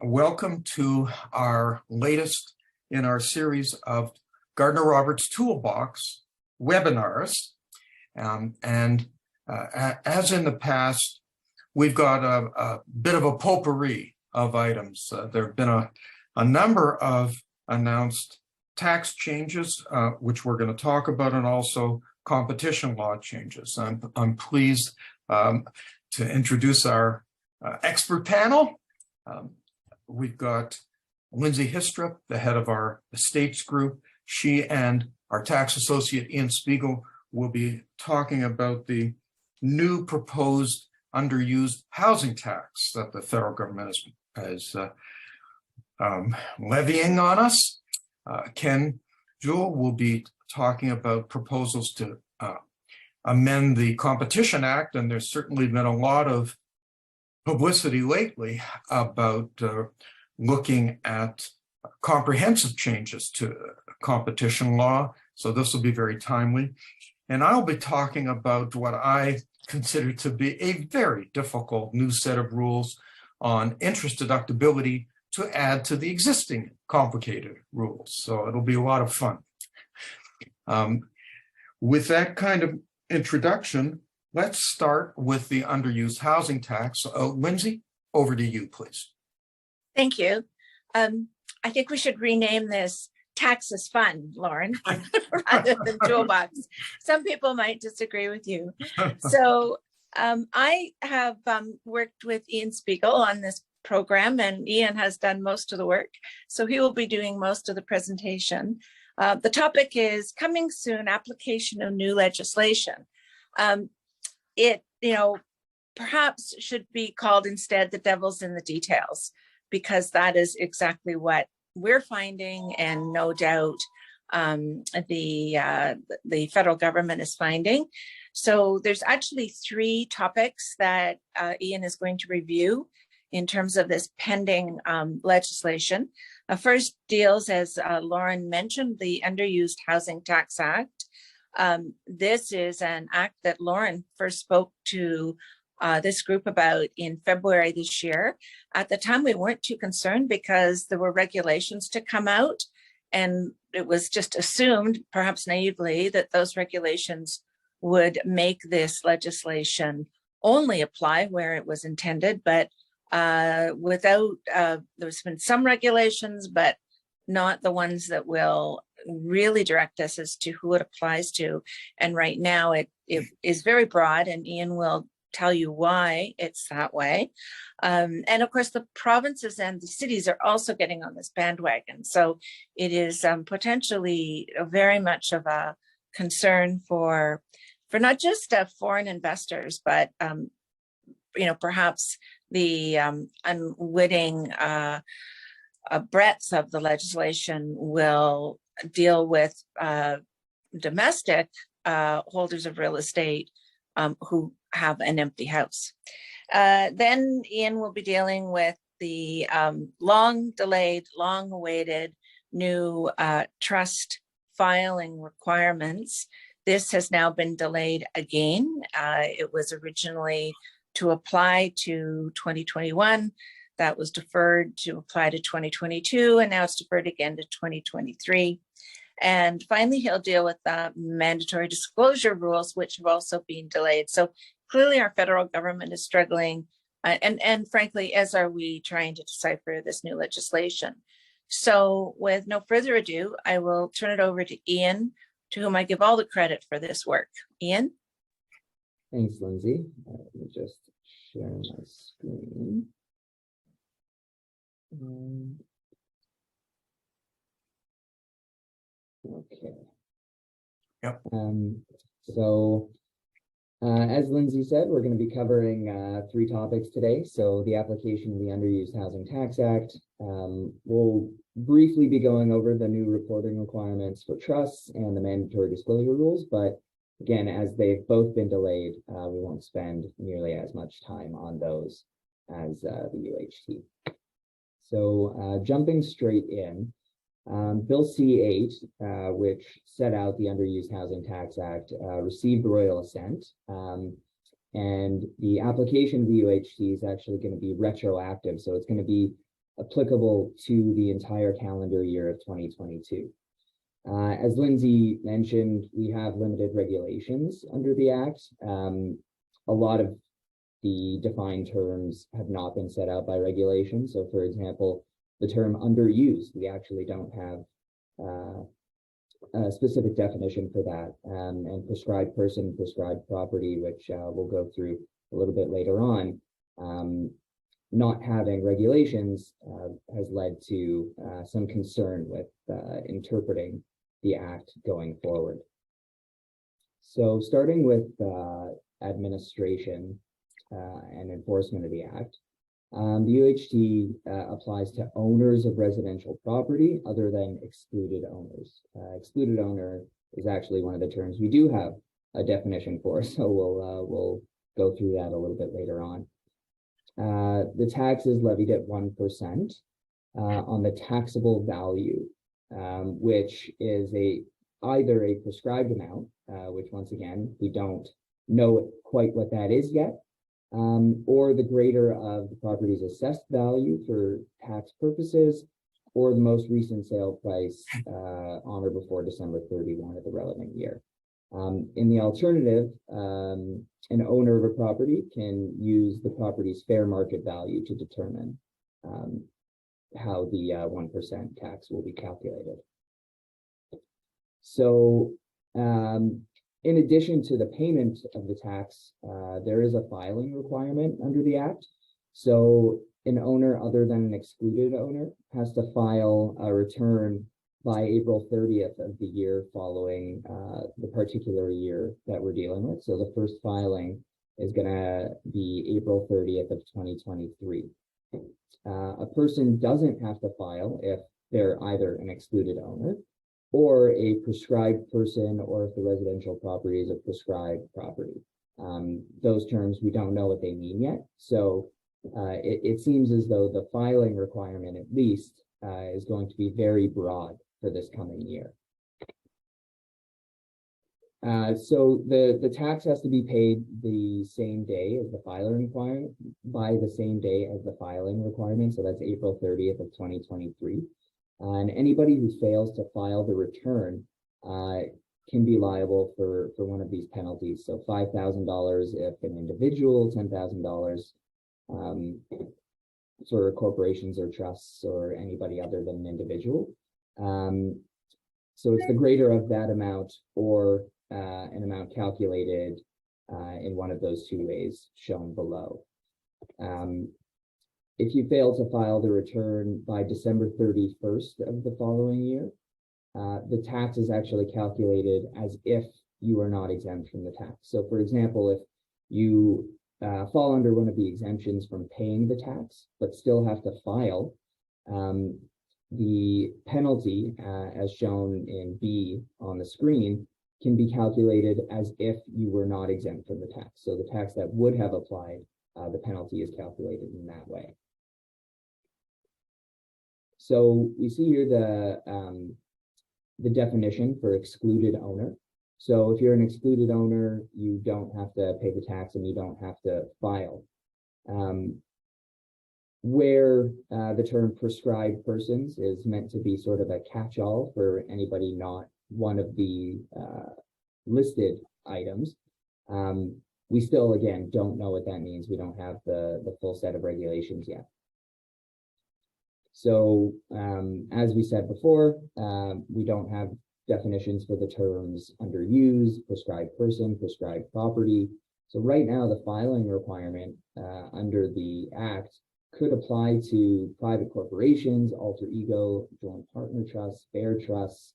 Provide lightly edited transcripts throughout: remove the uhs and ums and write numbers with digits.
Welcome to our latest in our series of Gardner-Roberts Toolbox webinars. As in the past, we've got a bit of a potpourri of items. There have been a number of announced tax changes, which we're going to talk about, and also competition law changes. I'm pleased to introduce our expert panel. We've got Lindsay Histrup, the head of our estates group. She and our tax associate, Ian Spiegel, will be talking about the new proposed underused housing tax that the federal government is levying on us. Ken Jewell will be talking about proposals to amend the Competition Act, and there's certainly been a lot of publicity lately about looking at comprehensive changes to competition law. So this will be very timely. And I'll be talking about what I consider to be a very difficult new set of rules on interest deductibility to add to the existing complicated rules. So it'll be a lot of fun. With that kind of introduction, let's start with the underused housing tax. Lindsay, over to you, please. Thank you. I think we should rename this Tax is Fun, Lauren, rather than Toolbox. Some people might disagree with you. So I have worked with Ian Spiegel on this program, and Ian has done most of the work. So he will be doing most of the presentation. The topic is coming soon, application of new legislation. It, perhaps should be called instead the devil's in the details, because that is exactly what we're finding, and no doubt the federal government is finding. So there's actually three topics that Ian is going to review in terms of this pending legislation. First deals, as Lauren mentioned, the Underused Housing Tax Act. This is an act that Lauren first spoke to this group about in February this year. At the time, we weren't too concerned because there were regulations to come out, and it was just assumed, perhaps naively, that those regulations would make this legislation only apply where it was intended, but there's been some regulations, but not the ones that will really direct us as to who it applies to. And right now it is very broad, and Ian will tell you why it's that way. And of course, the provinces and the cities are also getting on this bandwagon. So it is potentially very much of a concern for not just foreign investors, but perhaps the unwitting breadth of the legislation will deal with domestic holders of real estate who have an empty house. Then Ian will be dealing with the long delayed, long awaited new trust filing requirements. This has now been delayed again. It was originally to apply to 2021. That was deferred to apply to 2022, and now it's deferred again to 2023. And finally, he'll deal with the mandatory disclosure rules, which have also been delayed. So clearly our federal government is struggling, and frankly, as are we, trying to decipher this new legislation. So with no further ado, I will turn it over to Ian, to whom I give all the credit for this work. Ian? Thanks, Lindsay. Let me just share my screen. Okay. Yep. As Lindsay said, we're going to be covering three topics today. So the application of the Underused Housing Tax Act. We'll briefly be going over the new reporting requirements for trusts and the mandatory disclosure rules. But again, as they've both been delayed, we won't spend nearly as much time on those as the UHT. So jumping straight in, Bill C-8, which set out the Underused Housing Tax Act, received royal assent, and the application of the UHT is actually going to be retroactive. So it's going to be applicable to the entire calendar year of 2022. As Lindsay mentioned, we have limited regulations under the Act. A lot of the defined terms have not been set out by regulation. So for example, the term underused, we actually don't have a specific definition for that. And prescribed person, prescribed property, which we'll go through a little bit later on, not having regulations has led to some concern with interpreting the Act going forward. So starting with administration and enforcement of the Act, the UHT applies to owners of residential property other than excluded owners. Excluded owner is actually one of the terms we do have a definition for, so we'll go through that a little bit later on. The tax is levied at 1% on the taxable value, which is either a prescribed amount, which once again, we don't know quite what that is yet, or the greater of the property's assessed value for tax purposes, or the most recent sale price on or before December 31 of the relevant year. In the alternative, an owner of a property can use the property's fair market value to determine how the 1% tax will be calculated. So in addition to the payment of the tax, there is a filing requirement under the Act. So an owner other than an excluded owner has to file a return by April 30th of the year following the particular year that we're dealing with. So the first filing is going to be April 30th of 2023. A person doesn't have to file if they're either an excluded owner or a prescribed person, or if the residential property is a prescribed property. Those terms, we don't know what they mean yet. So it seems as though the filing requirement, at least, is going to be very broad for this coming year. So the tax has to be paid the same day as the filing requirement, by the same day as the filing requirement. So that's April 30th of 2023. And anybody who fails to file the return can be liable for one of these penalties. So $5,000 if an individual, $10,000 for corporations or trusts or anybody other than an individual. So it's the greater of that amount or an amount calculated in one of those two ways shown below. If you fail to file the return by December 31st of the following year, the tax is actually calculated as if you are not exempt from the tax. So for example, if you fall under one of the exemptions from paying the tax, but still have to file, the penalty, as shown in B on the screen, can be calculated as if you were not exempt from the tax. So the tax that would have applied, the penalty is calculated in that way. So we see here the definition for excluded owner. So if you're an excluded owner, you don't have to pay the tax and you don't have to file. Where the term prescribed persons is meant to be sort of a catch-all for anybody not one of the listed items, we still, again, don't know what that means. We don't have the full set of regulations yet. So as we said before, we don't have definitions for the terms underused, prescribed person, prescribed property. So right now, the filing requirement under the Act could apply to private corporations, alter ego, joint partner trusts, bear trusts.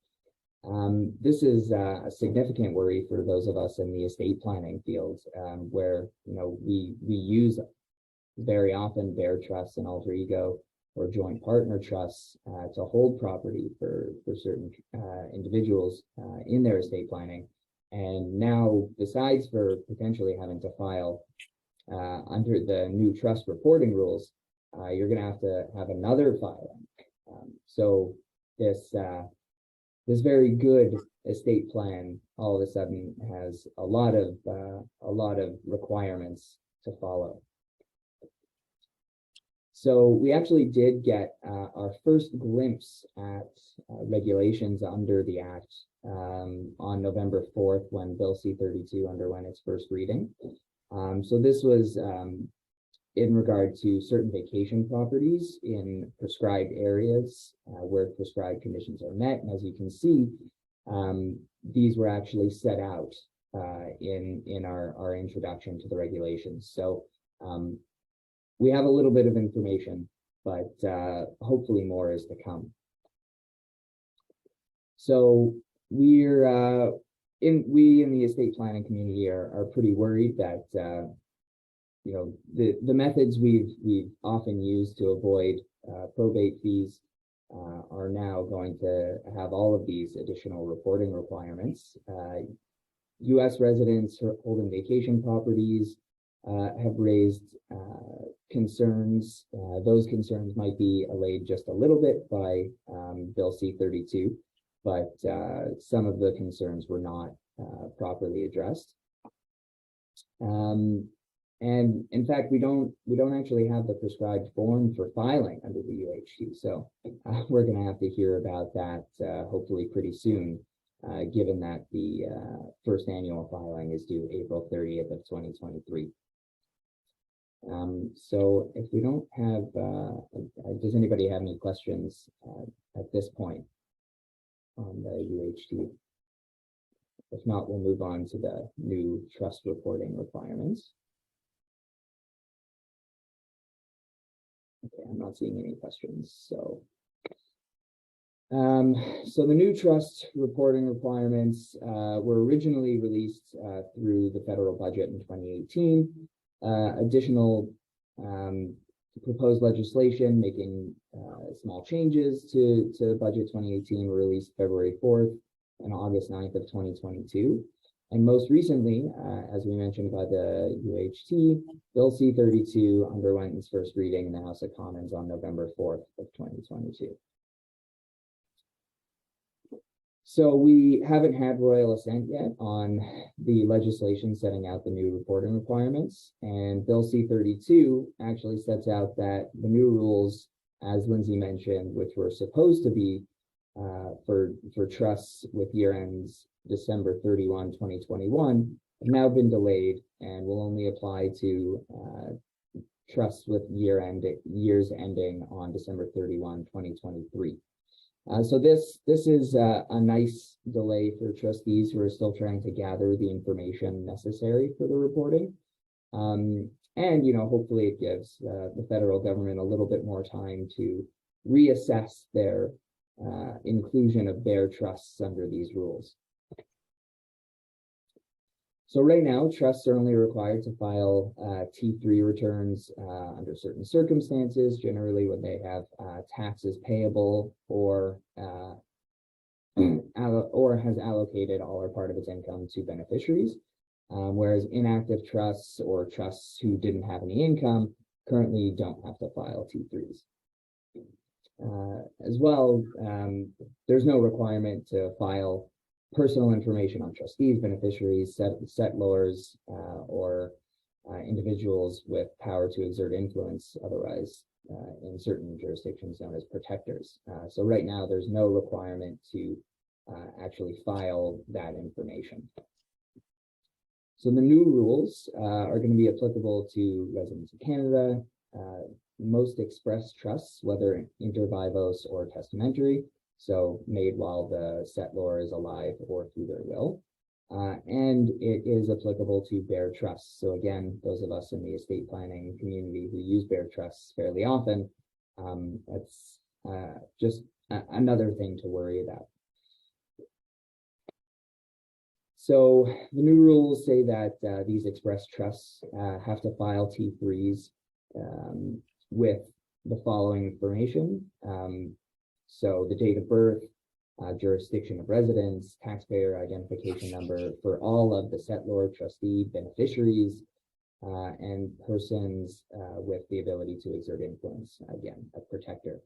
This is a significant worry for those of us in the estate planning field, where we use very often bear trusts and alter ego or joint partner trusts to hold property for certain individuals in their estate planning. And now, besides for potentially having to file under the new trust reporting rules, you're going to have another filing. So this very good estate plan all of a sudden has a lot of requirements to follow. So we actually did get our first glimpse at regulations under the Act on November 4th when Bill C-32 underwent its first reading. So this was in regard to certain vacation properties in prescribed areas where prescribed conditions are met. And as you can see, these were actually set out in our introduction to the regulations. So we have a little bit of information, but hopefully more is to come. So we in the estate planning community are pretty worried that you know, the methods we've often used to avoid probate fees are now going to have all of these additional reporting requirements. U.S. residents holding vacation properties have raised concerns. Those concerns might be allayed just a little bit by Bill C-32, but some of the concerns were not properly addressed. And in fact, we don't actually have the prescribed form for filing under the UHT. So we're going to have to hear about that hopefully pretty soon, given that the first annual filing is due April 30th of 2023. So if we don't have, does anybody have any questions at this point on the UHT? If not, we'll move on to the new trust reporting requirements. Okay, I'm not seeing any questions. So, so the new trust reporting requirements were originally released through the federal budget in 2018. Additional proposed legislation making small changes to budget 2018 were released February 4th and August 9th of 2022. And most recently, as we mentioned by the UHT, Bill C-32 underwent its first reading in the House of Commons on November 4th of 2022. So we haven't had royal assent yet on the legislation setting out the new reporting requirements. And Bill C-32 actually sets out that the new rules, as Lindsay mentioned, which were supposed to be for trusts with year ends December 31, 2021, have now been delayed and will only apply to trusts with years ending on December 31, 2023. So this is a nice delay for trustees who are still trying to gather the information necessary for the reporting. And, you know, hopefully it gives the federal government a little bit more time to reassess their inclusion of their trusts under these rules. So right now, trusts are only required to file T3 returns under certain circumstances, generally when they have taxes payable or has allocated all or part of its income to beneficiaries, whereas inactive trusts or trusts who didn't have any income currently don't have to file T3s. As well, there's no requirement to file personal information on trustees, beneficiaries, settlors, or individuals with power to exert influence, otherwise in certain jurisdictions known as protectors. So right now, there's no requirement to actually file that information. So the new rules are going to be applicable to residents of Canada, most express trusts, whether inter vivos or testamentary, so made while the settlor is alive or through their will. And it is applicable to bare trusts. So again, those of us in the estate planning community who use bare trusts fairly often, that's just another thing to worry about. So the new rules say that these express trusts have to file T3s with the following information. So the date of birth, jurisdiction of residence, taxpayer identification number for all of the settlor, trustee, beneficiaries, and persons with the ability to exert influence, again, a protector.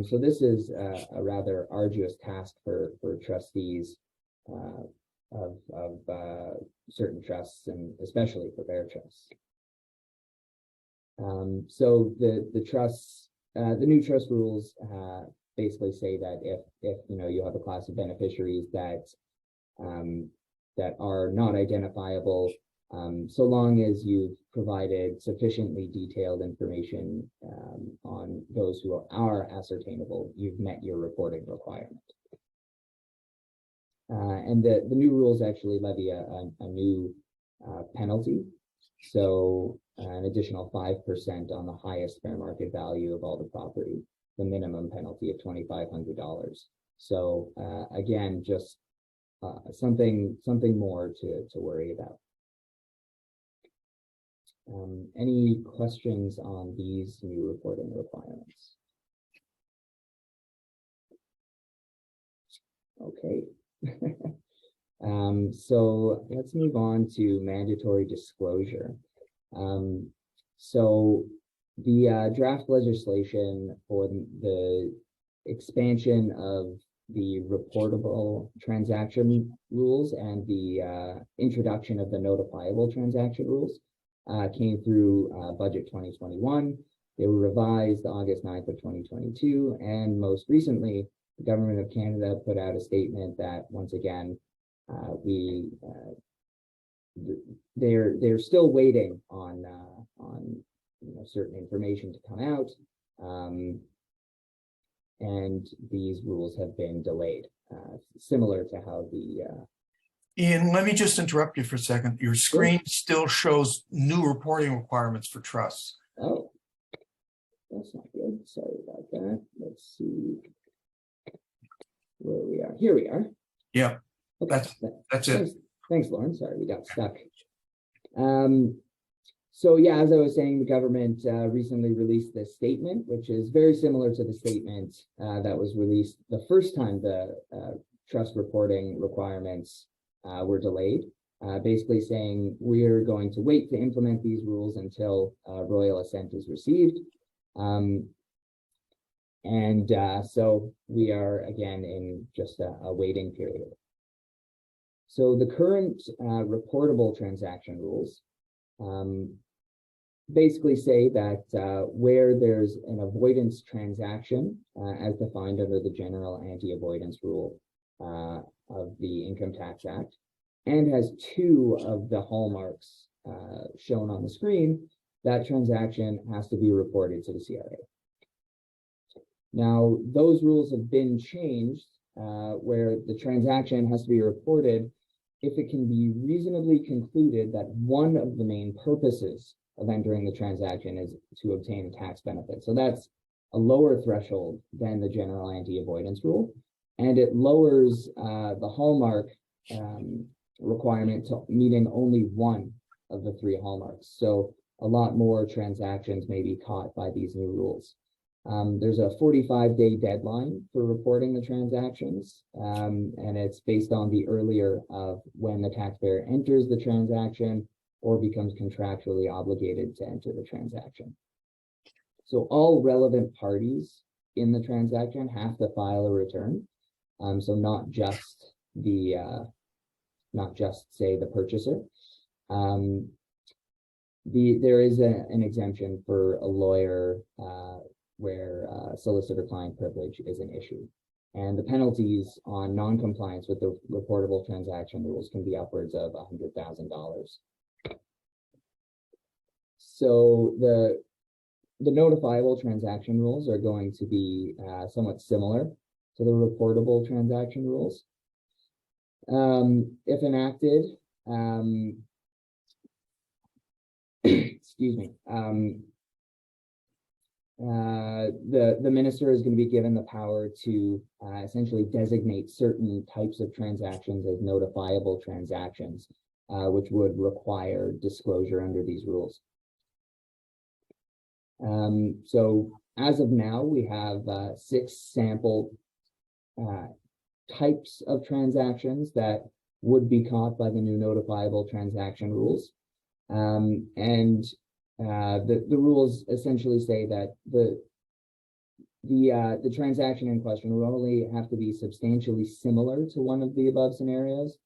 So this is a rather arduous task for trustees of certain trusts, and especially for bare trusts. So the trusts, the new trust rules basically say that if you have a class of beneficiaries that that are not identifiable, so long as you've provided sufficiently detailed information on those who are ascertainable, you've met your reporting requirement. And the new rules actually levy a new penalty. So an additional 5% on the highest fair market value of all the property, the minimum penalty of $2,500. So again, just something more to worry about. Any questions on these new reporting requirements? Okay. So let's move on to mandatory disclosure. So the draft legislation for the expansion of the reportable transaction rules and the introduction of the notifiable transaction rules came through budget 2021. They were revised August 9th of 2022, and most recently the government of Canada put out a statement that once again they're still waiting on certain information to come out, and these rules have been delayed, similar to how the Ian, let me just interrupt you for a second. Your screen still shows new reporting requirements for trusts. Oh, that's not good. Sorry about that. Let's see where we are. Here we are. Yeah, okay. that's it. Thanks, Lauren. Sorry, we got stuck. So yeah, as I was saying, the government recently released this statement, which is very similar to the statement that was released the first time the trust reporting requirements were delayed, basically saying we're going to wait to implement these rules until royal assent is received. So we are again in just a waiting period. So the current reportable transaction rules basically say that where there's an avoidance transaction, as defined under the general anti-avoidance rule of the Income Tax Act, and has two of the hallmarks shown on the screen, that transaction has to be reported to the CRA. Now, those rules have been changed where the transaction has to be reported if it can be reasonably concluded that one of the main purposes of entering the transaction is to obtain a tax benefit. So that's a lower threshold than the general anti-avoidance rule, and it lowers the hallmark requirement to meeting only one of the three hallmarks. So a lot more transactions may be caught by these new rules. There's a 45-day deadline for reporting the transactions, and it's based on the earlier of when the taxpayer enters the transaction or becomes contractually obligated to enter the transaction. So all relevant parties in the transaction have to file a return. So not just say the purchaser. There is an exemption for a lawyer where solicitor-client privilege is an issue. And the penalties on non-compliance with the reportable transaction rules can be upwards of $100,000. So the notifiable transaction rules are going to be somewhat similar to the reportable transaction rules. If enacted, excuse me, the minister is going to be given the power to essentially designate certain types of transactions as notifiable transactions, which would require disclosure under these rules. So as of now, we have 6 sample types of transactions that would be caught by the new notifiable transaction rules. The rules essentially say that the transaction in question will only have to be substantially similar to one of the above scenarios.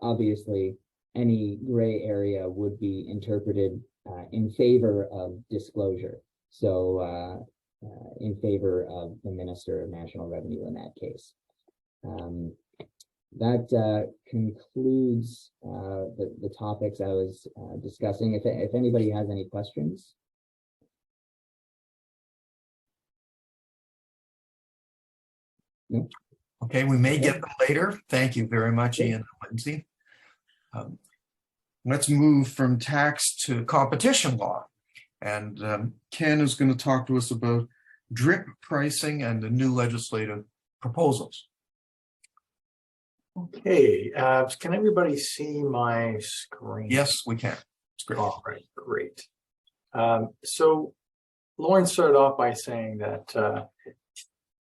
Obviously, any gray area would be interpreted in favor of disclosure. So in favor of the Minister of National Revenue in that case. That concludes the topics I was discussing. If anybody has any questions. No? Okay, we may get them later. Thank you very much, Ian and Lindsay. Let's move from tax to competition law. And Ken is going to talk to us about drip pricing and the new legislative proposals. Okay, can everybody see my screen? Yes, we can. It's great. All right, great. So Lauren started off by saying that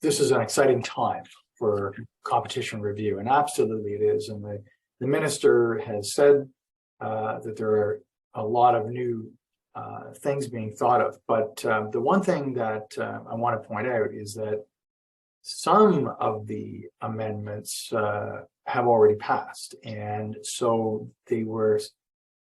this is an exciting time for competition review, and absolutely it is. And the minister has said that there are a lot of new things being thought of. But the one thing that I want to point out is that some of the amendments have already passed. And so they were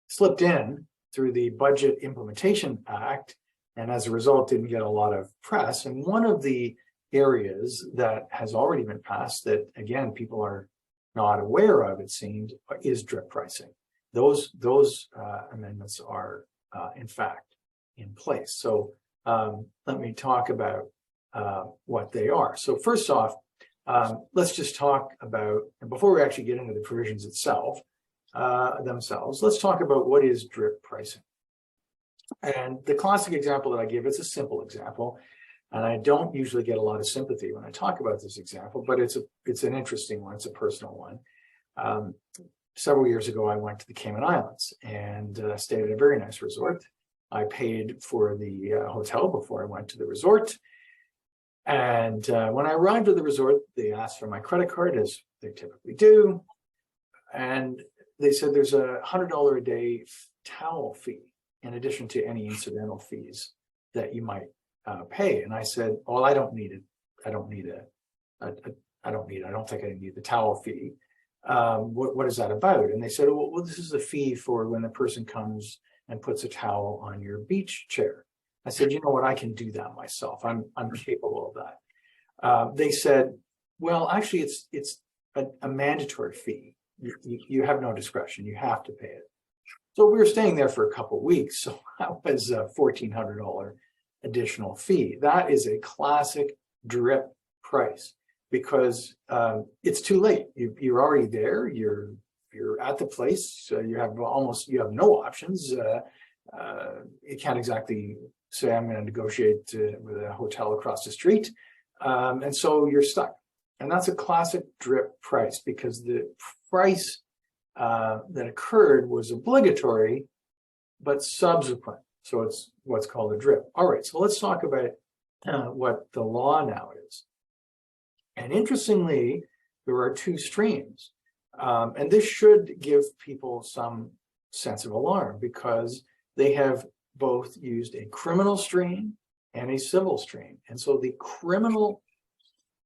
slipped in through the Budget Implementation Act, and as a result didn't get a lot of press. And one of the areas that has already been passed that, again, people are not aware of, it seems, is drip pricing. Those amendments are in fact in place. So let me talk about what they are. So first off, let's just talk about, and before we actually get into the provisions themselves, let's talk about what is drip pricing. And the classic example that I give, it's a simple example, and I don't usually get a lot of sympathy when I talk about this example, but it's an interesting one. It's a personal one. Several years ago, I went to the Cayman Islands and stayed at a very nice resort. I paid for the hotel before I went to the resort. And when I arrived at the resort, they asked for my credit card, as they typically do. And they said there's a $100 a day towel fee in addition to any incidental fees that you might pay. And I said, well, I don't need it. I don't think I need the towel fee. What is that about? And they said, well, this is a fee for when the person comes and puts a towel on your beach chair. I said, you know what, I can do that myself. I'm capable of that. They said, well, actually, it's a mandatory fee. You have no discretion. You have to pay it. So we were staying there for a couple of weeks. So that was a $1,400 additional fee. That is a classic drip price because it's too late. You're already there. You're at the place. So you have no options. You can't exactly say I'm going to negotiate with a hotel across the street. And so you're stuck. And that's a classic drip price because the price that occurred was obligatory, but subsequent. So it's what's called a drip. All right, so let's talk about what the law now is. And interestingly, there are two streams. And this should give people some sense of alarm because they have both used a criminal stream and a civil stream. And so the criminal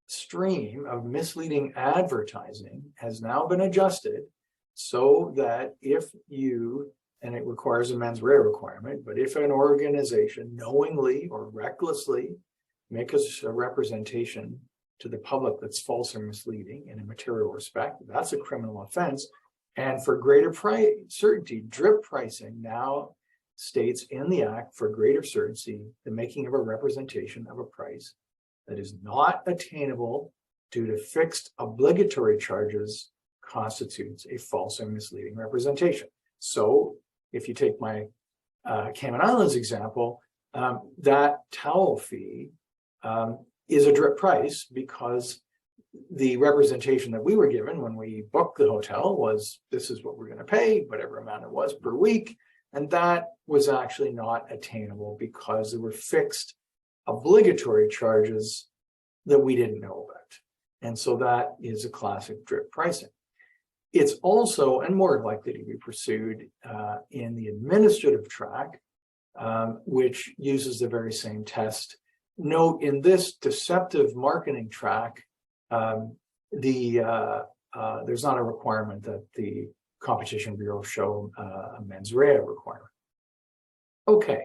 stream of misleading advertising has now been adjusted so that if you, and it requires a mens rea requirement, but if an organization knowingly or recklessly makes a representation to the public that's false or misleading in a material respect, that's a criminal offense. And for greater certainty, drip pricing now states in the Act for greater certainty the making of a representation of a price that is not attainable due to fixed obligatory charges constitutes a false or misleading representation. So if you take my Cayman Islands example, that towel fee is a drip price because the representation that we were given when we booked the hotel was this is what we're going to pay, whatever amount it was per week. And that was actually not attainable because there were fixed obligatory charges that we didn't know about. And so that is a classic drip pricing. It's also, and more likely to be pursued in the administrative track, which uses the very same test. Note in this deceptive marketing track, there's not a requirement that the Competition Bureau show a mens rea requirement. Okay,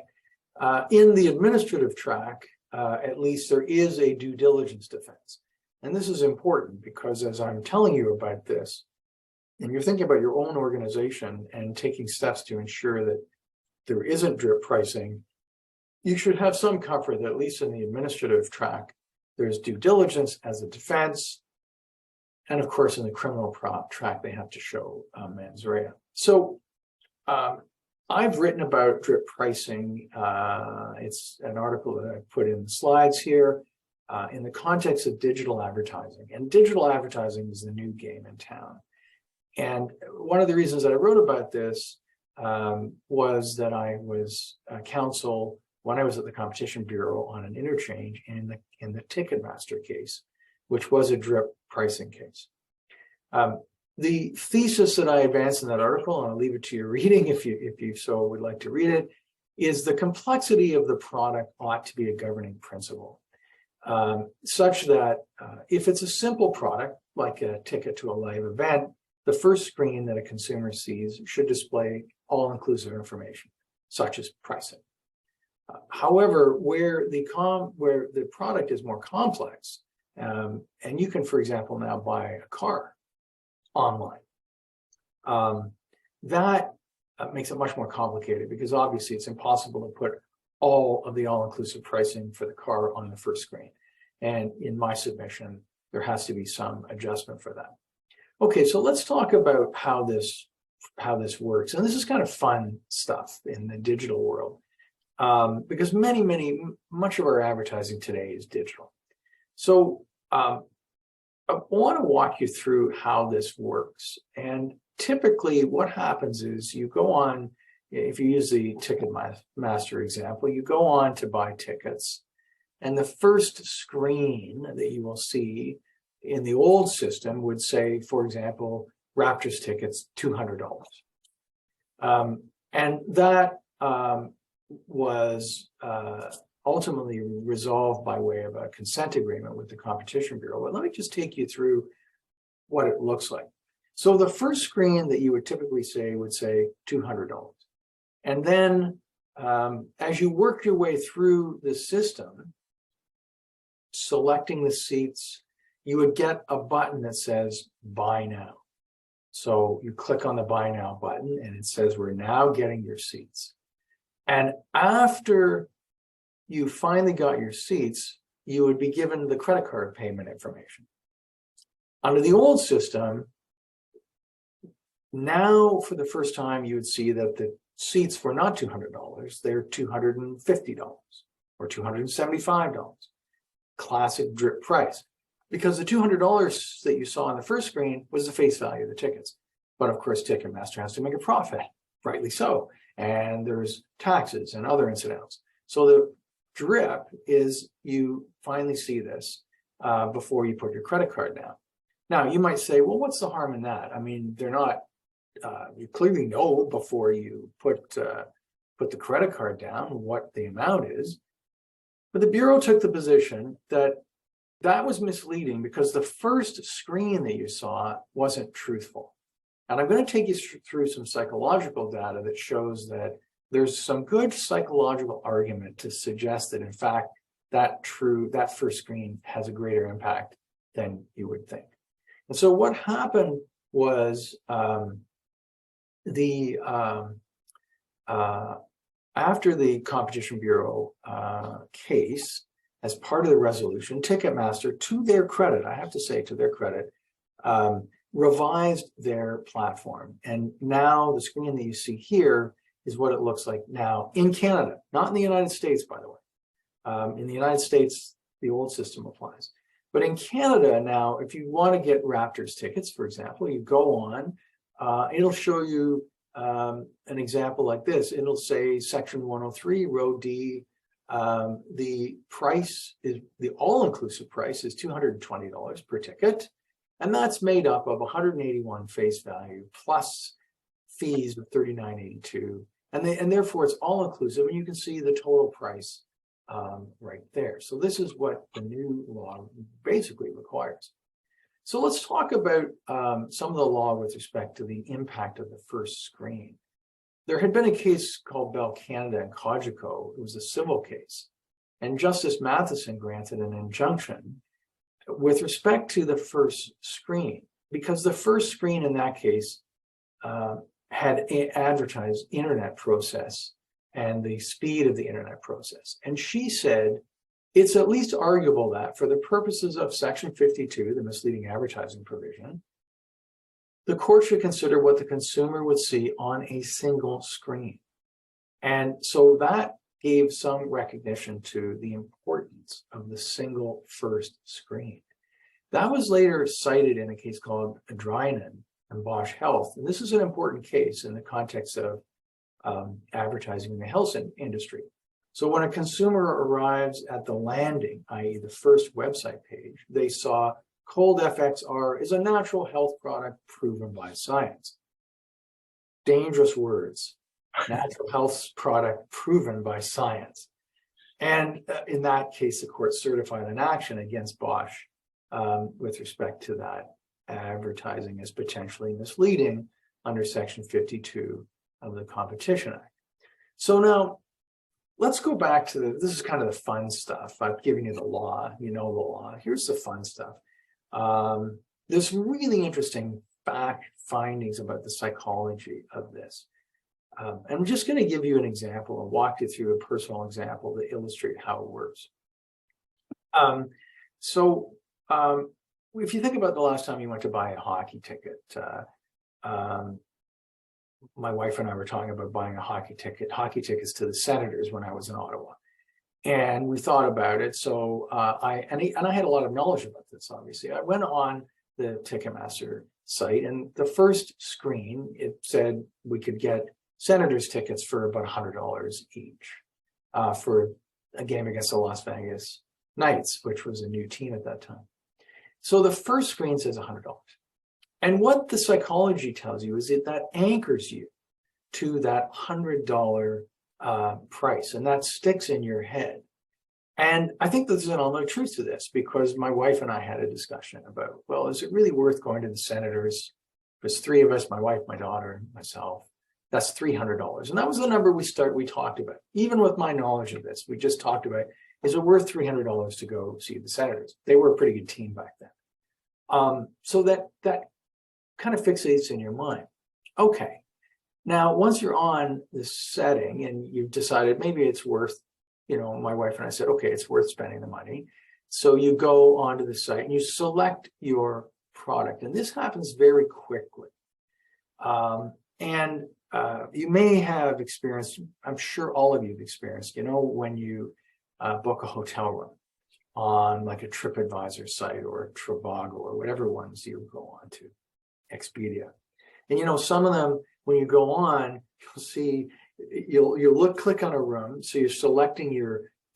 in the administrative track, at least there is a due diligence defense. And this is important because as I'm telling you about this, and you're thinking about your own organization and taking steps to ensure that there isn't drip pricing, you should have some comfort that at least in the administrative track, there's due diligence as a defense. And of course, in the criminal track, they have to show mens rea. So I've written about drip pricing. It's an article that I put in the slides here in the context of digital advertising. And digital advertising is the new game in town. And one of the reasons that I wrote about this was that I was counsel when I was at the Competition Bureau on an interchange in the Ticketmaster case, which was a drip pricing case. The thesis that I advanced in that article, and I'll leave it to your reading if you so would like to read it, is the complexity of the product ought to be a governing principle, such that if it's a simple product, like a ticket to a live event, the first screen that a consumer sees should display all-inclusive information, such as pricing. However, where the product is more complex, and you can, for example, now buy a car online, that makes it much more complicated because obviously it's impossible to put all of the all-inclusive pricing for the car on the first screen. And in my submission, there has to be some adjustment for that. Okay, so let's talk about how this works. And this is kind of fun stuff in the digital world because much of our advertising today is digital. So I want to walk you through how this works. And typically what happens is you go on, if you use the Ticketmaster example, you go on to buy tickets. And the first screen that you will see in the old system would say, for example, Raptors tickets, $200. And that was ultimately resolved by way of a consent agreement with the Competition Bureau. But let me just take you through what it looks like. So the first screen that you would typically say would say $200. And then as you work your way through the system, selecting the seats, you would get a button that says buy now. So you click on the buy now button and it says we're now getting your seats. And after you finally got your seats, you would be given the credit card payment information. Under the old system, now for the first time, you would see that the seats were not $200, they're $250 or $275. Classic drip price. Because the $200 that you saw on the first screen was the face value of the tickets. But of course, Ticketmaster has to make a profit, rightly so. And there's taxes and other incidentals. So the drip is you finally see this before you put your credit card down. Now, you might say, well, what's the harm in that? I mean, they're not, you clearly know before you put the credit card down what the amount is. But the Bureau took the position that that was misleading because the first screen that you saw wasn't truthful. And I'm going to take you through some psychological data that shows that there's some good psychological argument to suggest that, in fact, that first screen has a greater impact than you would think. And so what happened was after the Competition Bureau case, as part of the resolution, Ticketmaster, to their credit, I have to say to their credit, revised their platform. And now the screen that you see here is what it looks like now in Canada, not in the United States, by the way. In the United States, the old system applies. But in Canada now, if you want to get Raptors tickets, for example, you go on, it'll show you an example like this. It'll say section 103, row D, the price is, the all-inclusive price is $220 per ticket. And that's made up of 181 face value plus fees of $39.82. And therefore it's all-inclusive, and you can see the total price right there. So this is what the new law basically requires. So let's talk about some of the law with respect to the impact of the first screen. There had been a case called Bell Canada and Cogeco. It was a civil case. And Justice Matheson granted an injunction with respect to the first screen, because the first screen in that case had advertised internet process and the speed of the internet process. And she said, it's at least arguable that for the purposes of Section 52, the misleading advertising provision, the court should consider what the consumer would see on a single screen. And so that gave some recognition to the importance of the single first screen. That was later cited in a case called Adrianen and Bosch Health. And this is an important case in the context of advertising in the health industry. So when a consumer arrives at the landing, i.e. the first website page, they saw cold FXR is a natural health product proven by science. Dangerous words. Natural health product proven by science. And in that case, the court certified an action against Bosch with respect to that advertising as potentially misleading under Section 52 of the Competition Act. So now let's go back to this is kind of the fun stuff. I've given you the law, you know the law. Here's the fun stuff. There's some really interesting findings about the psychology of this. And I'm just going to give you an example and walk you through a personal example to illustrate how it works. If you think about the last time you went to buy a hockey ticket, my wife and I were talking about buying a hockey tickets to the Senators when I was in Ottawa. And we thought about it. So I had a lot of knowledge about this, obviously. I went on the Ticketmaster site, and the first screen, it said we could get Senators tickets for about $100 each for a game against the Las Vegas Knights, which was a new team at that time. So the first screen says $100. And what the psychology tells you is that anchors you to that $100 price, and that sticks in your head. And I think there's an element of truth to this, because my wife and I had a discussion about, well, is it really worth going to the Senators? There's three of us, my wife, my daughter, and myself. That's $300. And that was the number we talked about. Even with my knowledge of this, we just talked about, is it worth $300 to go see the Senators? They were a pretty good team back then. So that kind of fixates in your mind. Okay. Now, once you're on this setting and you've decided maybe it's worth, my wife and I said, okay, it's worth spending the money. So you go onto the site and you select your product. And this happens very quickly. You may have experienced, I'm sure all of you have experienced, when you book a hotel room on like a TripAdvisor site or a Trivago or whatever ones you go on to, Expedia. And some of them, when you go on, you'll see, you'll click on a room. So you're selecting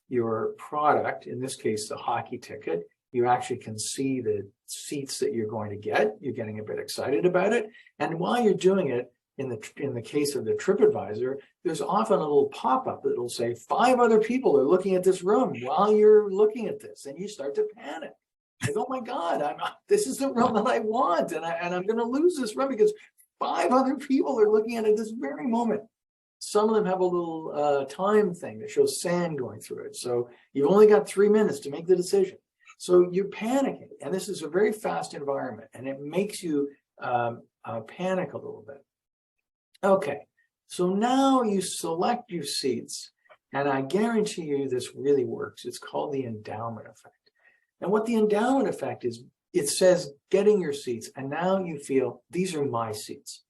your product, in this case, the hockey ticket. You actually can see the seats that you're going to get. You're getting a bit excited about it. And while you're doing it, in the case of the TripAdvisor, there's often a little pop-up that'll say 5 other people are looking at this room while you're looking at this, and you start to panic. Like, oh my God, this is the room that I want, and I'm going to lose this room because 5 other people are looking at it this very moment. Some of them have a little time thing that shows sand going through it. So you've only got 3 minutes to make the decision. So you're panicking, and this is a very fast environment, and it makes you panic a little bit. Okay, so now you select your seats, and I guarantee you this really works. It's called the endowment effect. And what the endowment effect is, it says getting your seats, and now you feel these are my seats.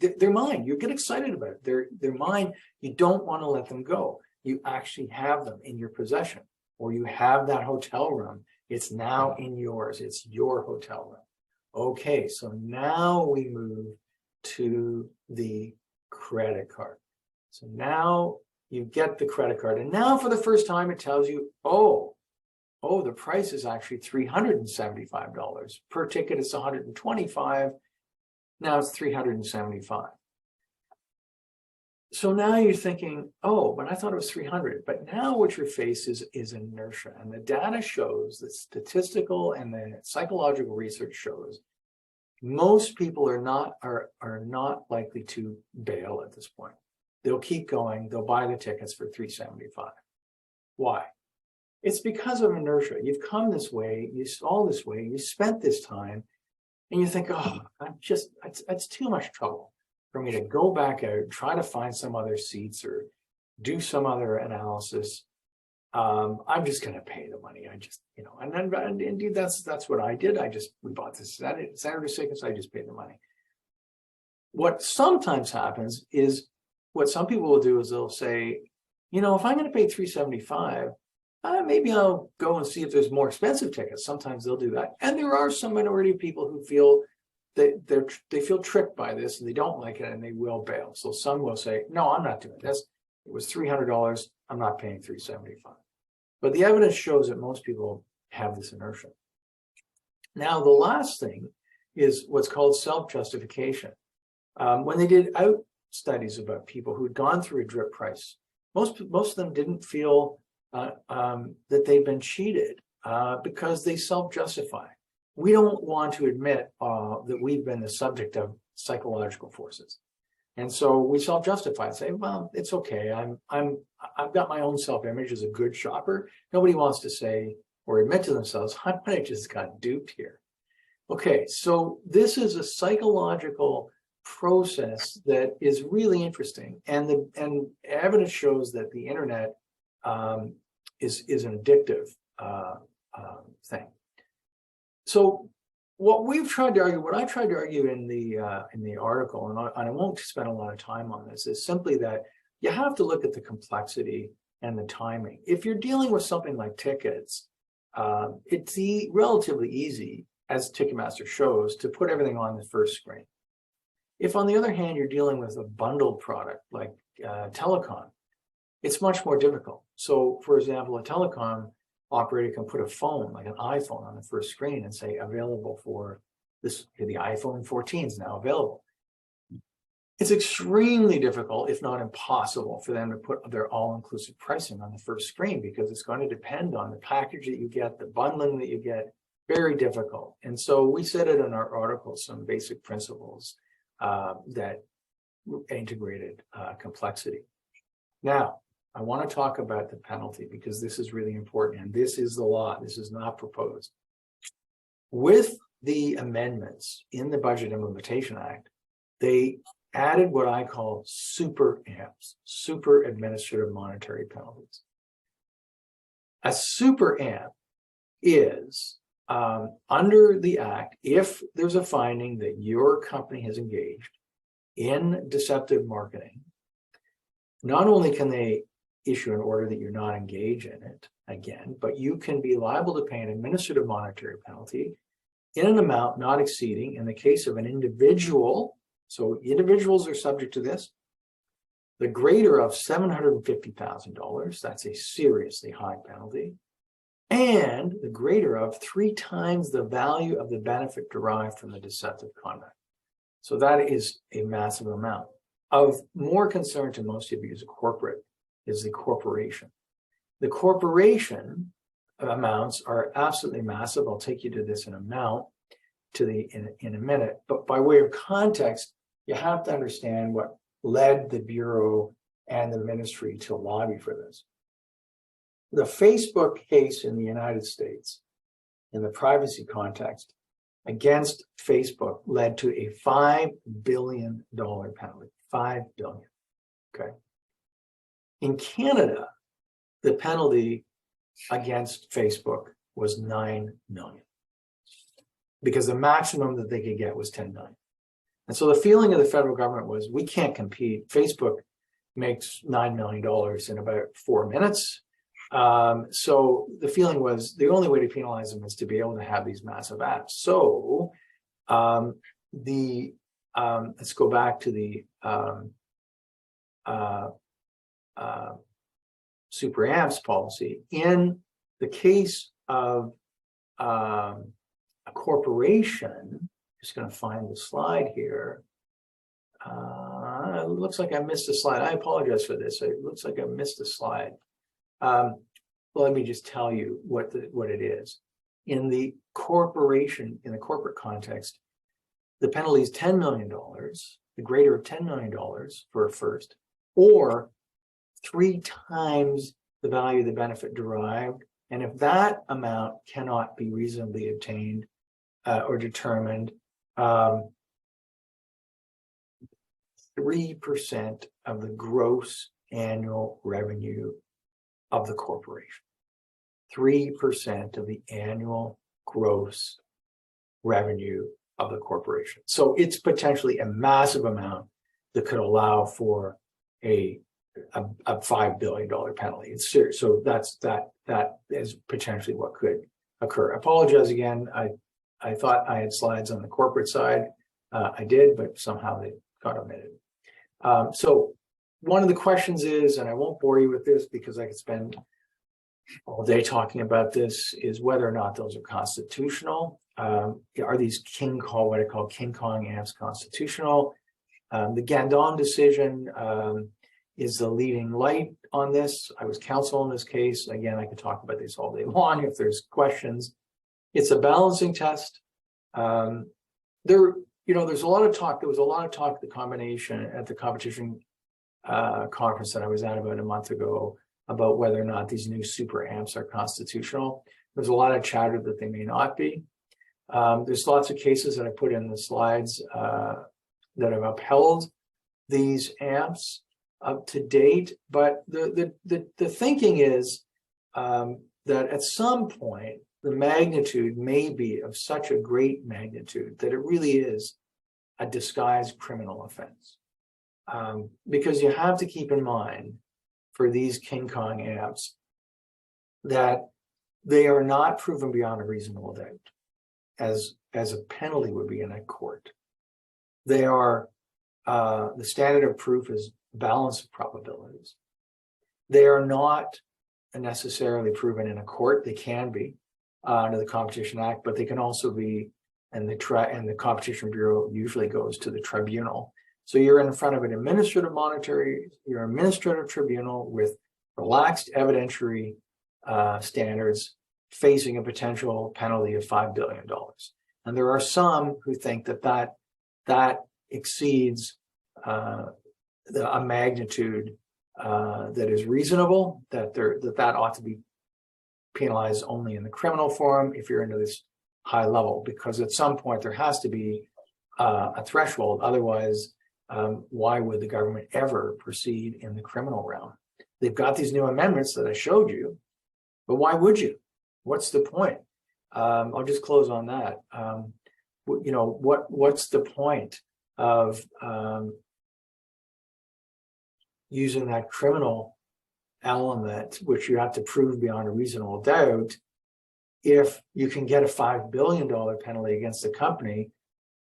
They're mine. You get excited about it. They're mine. You don't want to let them go. You actually have them in your possession, or you have that hotel room. It's now in yours. It's your hotel room. Okay, so now we move to the credit card. So now you get the credit card, and now for the first time it tells you, oh, the price is actually $375. Per ticket it's $125. Now it's $375. So now you're thinking, oh, but I thought it was 300. But now what you're faced is inertia. And the data shows, the statistical and the psychological research shows, most people are not likely to bail at this point. They'll keep going. They'll buy the tickets for $375. Why? It's because of inertia. You've come this way, all this way, you spent this time, and you think, oh, it's too much trouble for me to go back out and try to find some other seats or do some other analysis. I'm just going to pay the money. And indeed, that's what I did. We bought this Saturday tickets. I just paid the money. What sometimes happens is, what some people will do is they'll say, if I'm going to pay $375, maybe I'll go and see if there's more expensive tickets. Sometimes they'll do that. And there are some minority of people who feel that they feel tricked by this and they don't like it and they will bail. So some will say, no, I'm not doing this. It was $300. I'm not paying $375. But the evidence shows that most people have this inertia. Now, the last thing is what's called self-justification. When they did out studies about people who'd gone through a drip price, most of them didn't feel that they've been cheated because they self-justify. We don't want to admit that we've been the subject of psychological forces. And so we self-justify and say, well, it's okay. I've got my own self-image as a good shopper. Nobody wants to say or admit to themselves, I might have just got duped here. Okay, so this is a psychological process that is really interesting. And evidence shows that the internet is an addictive thing. So what I tried to argue in the article, and I won't spend a lot of time on this, is simply that you have to look at the complexity and the timing. If you're dealing with something like tickets, it's relatively easy, as Ticketmaster shows, to put everything on the first screen. If, on the other hand, you're dealing with a bundled product like telecom, it's much more difficult. So, for example, a telecom operator can put a phone, like an iPhone, on the first screen and say available for this. The iPhone 14 is now available. It's extremely difficult, if not impossible, for them to put their all-inclusive pricing on the first screen, because it's going to depend on the package that you get, the bundling that you get. Very difficult. And so we said it in our article, some basic principles that integrated complexity. Now, I want to talk about the penalty, because this is really important, and this is the law. This is not proposed. With the amendments in the Budget Implementation Act, they added what I call super AMPs, super administrative monetary penalties. A super AMP is, under the Act, if there's a finding that your company has engaged in deceptive marketing, not only can they issue an order that you're not engaged in it again, but you can be liable to pay an administrative monetary penalty in an amount not exceeding, in the case of an individual, so individuals are subject to this, the greater of $750,000, that's a seriously high penalty, and the greater of 3 times the value of the benefit derived from the deceptive conduct. So that is a massive amount. Of more concern to most of you as a corporate is the corporation. The corporation amounts are absolutely massive. I'll take you to this in a minute. But by way of context, you have to understand what led the Bureau and the ministry to lobby for this. The Facebook case in the United States, in the privacy context, against Facebook led to a $5 billion penalty. $5 billion. Okay. In Canada, the penalty against Facebook was $9 million, because the maximum that they could get was $10 million. And so the feeling of the federal government was, we can't compete. Facebook makes $9 million in about 4 minutes. So the feeling was the only way to penalize them is to be able to have these massive apps. So let's go back to the super amps policy. In the case of a corporation, just going to find the slide here. it looks like I missed a slide. I apologize for this. It looks like I missed a slide. Well, let me just tell you what it is. In the corporation, in the corporate context, the penalty is $10 million, the greater of $10 million for a first, or 3 times the value of the benefit derived. And if that amount cannot be reasonably obtained or determined, 3% of the gross annual revenue of the corporation. 3% of the annual gross revenue of the corporation. So it's potentially a massive amount that could allow for a $5 billion penalty. It's serious. So that is potentially what could occur. I apologize again. I thought I had slides on the corporate side. I did, but somehow they got omitted. So one of the questions is, and I won't bore you with this because I could spend all day talking about this, is whether or not those are constitutional. Are these what I call King Kong amps constitutional? The Gandon decision is the leading light on this. I was counsel in this case. Again, I could talk about this all day long if there's questions. It's a balancing test. There's a lot of talk. There was a lot of talk at the competition conference that I was at about a month ago about whether or not these new super amps are constitutional. There's a lot of chatter that they may not be. There's lots of cases that I put in the slides that have upheld these amps up to date, but the thinking is that at some point the magnitude may be of such a great magnitude that it really is a disguised criminal offense. Because you have to keep in mind for these King Kong amps that they are not proven beyond a reasonable doubt as a penalty would be in a court. They are, the standard of proof is balance of probabilities. They are not necessarily proven in a court. They can be under the Competition Act, but they can also be, and the Competition Bureau usually goes to the tribunal. So you're in front of an administrative tribunal with relaxed evidentiary standards facing a potential penalty of $5 billion. And there are some who think that exceeds a magnitude that is reasonable, that ought to be penalized only in the criminal form if you're into this high level, because at some point there has to be a threshold. Otherwise, why would the government ever proceed in the criminal realm? They've got these new amendments that I showed you, but why would you? What's the point? I'll just close on that. What's the point of using that criminal element, which you have to prove beyond a reasonable doubt, if you can get a $5 billion penalty against the company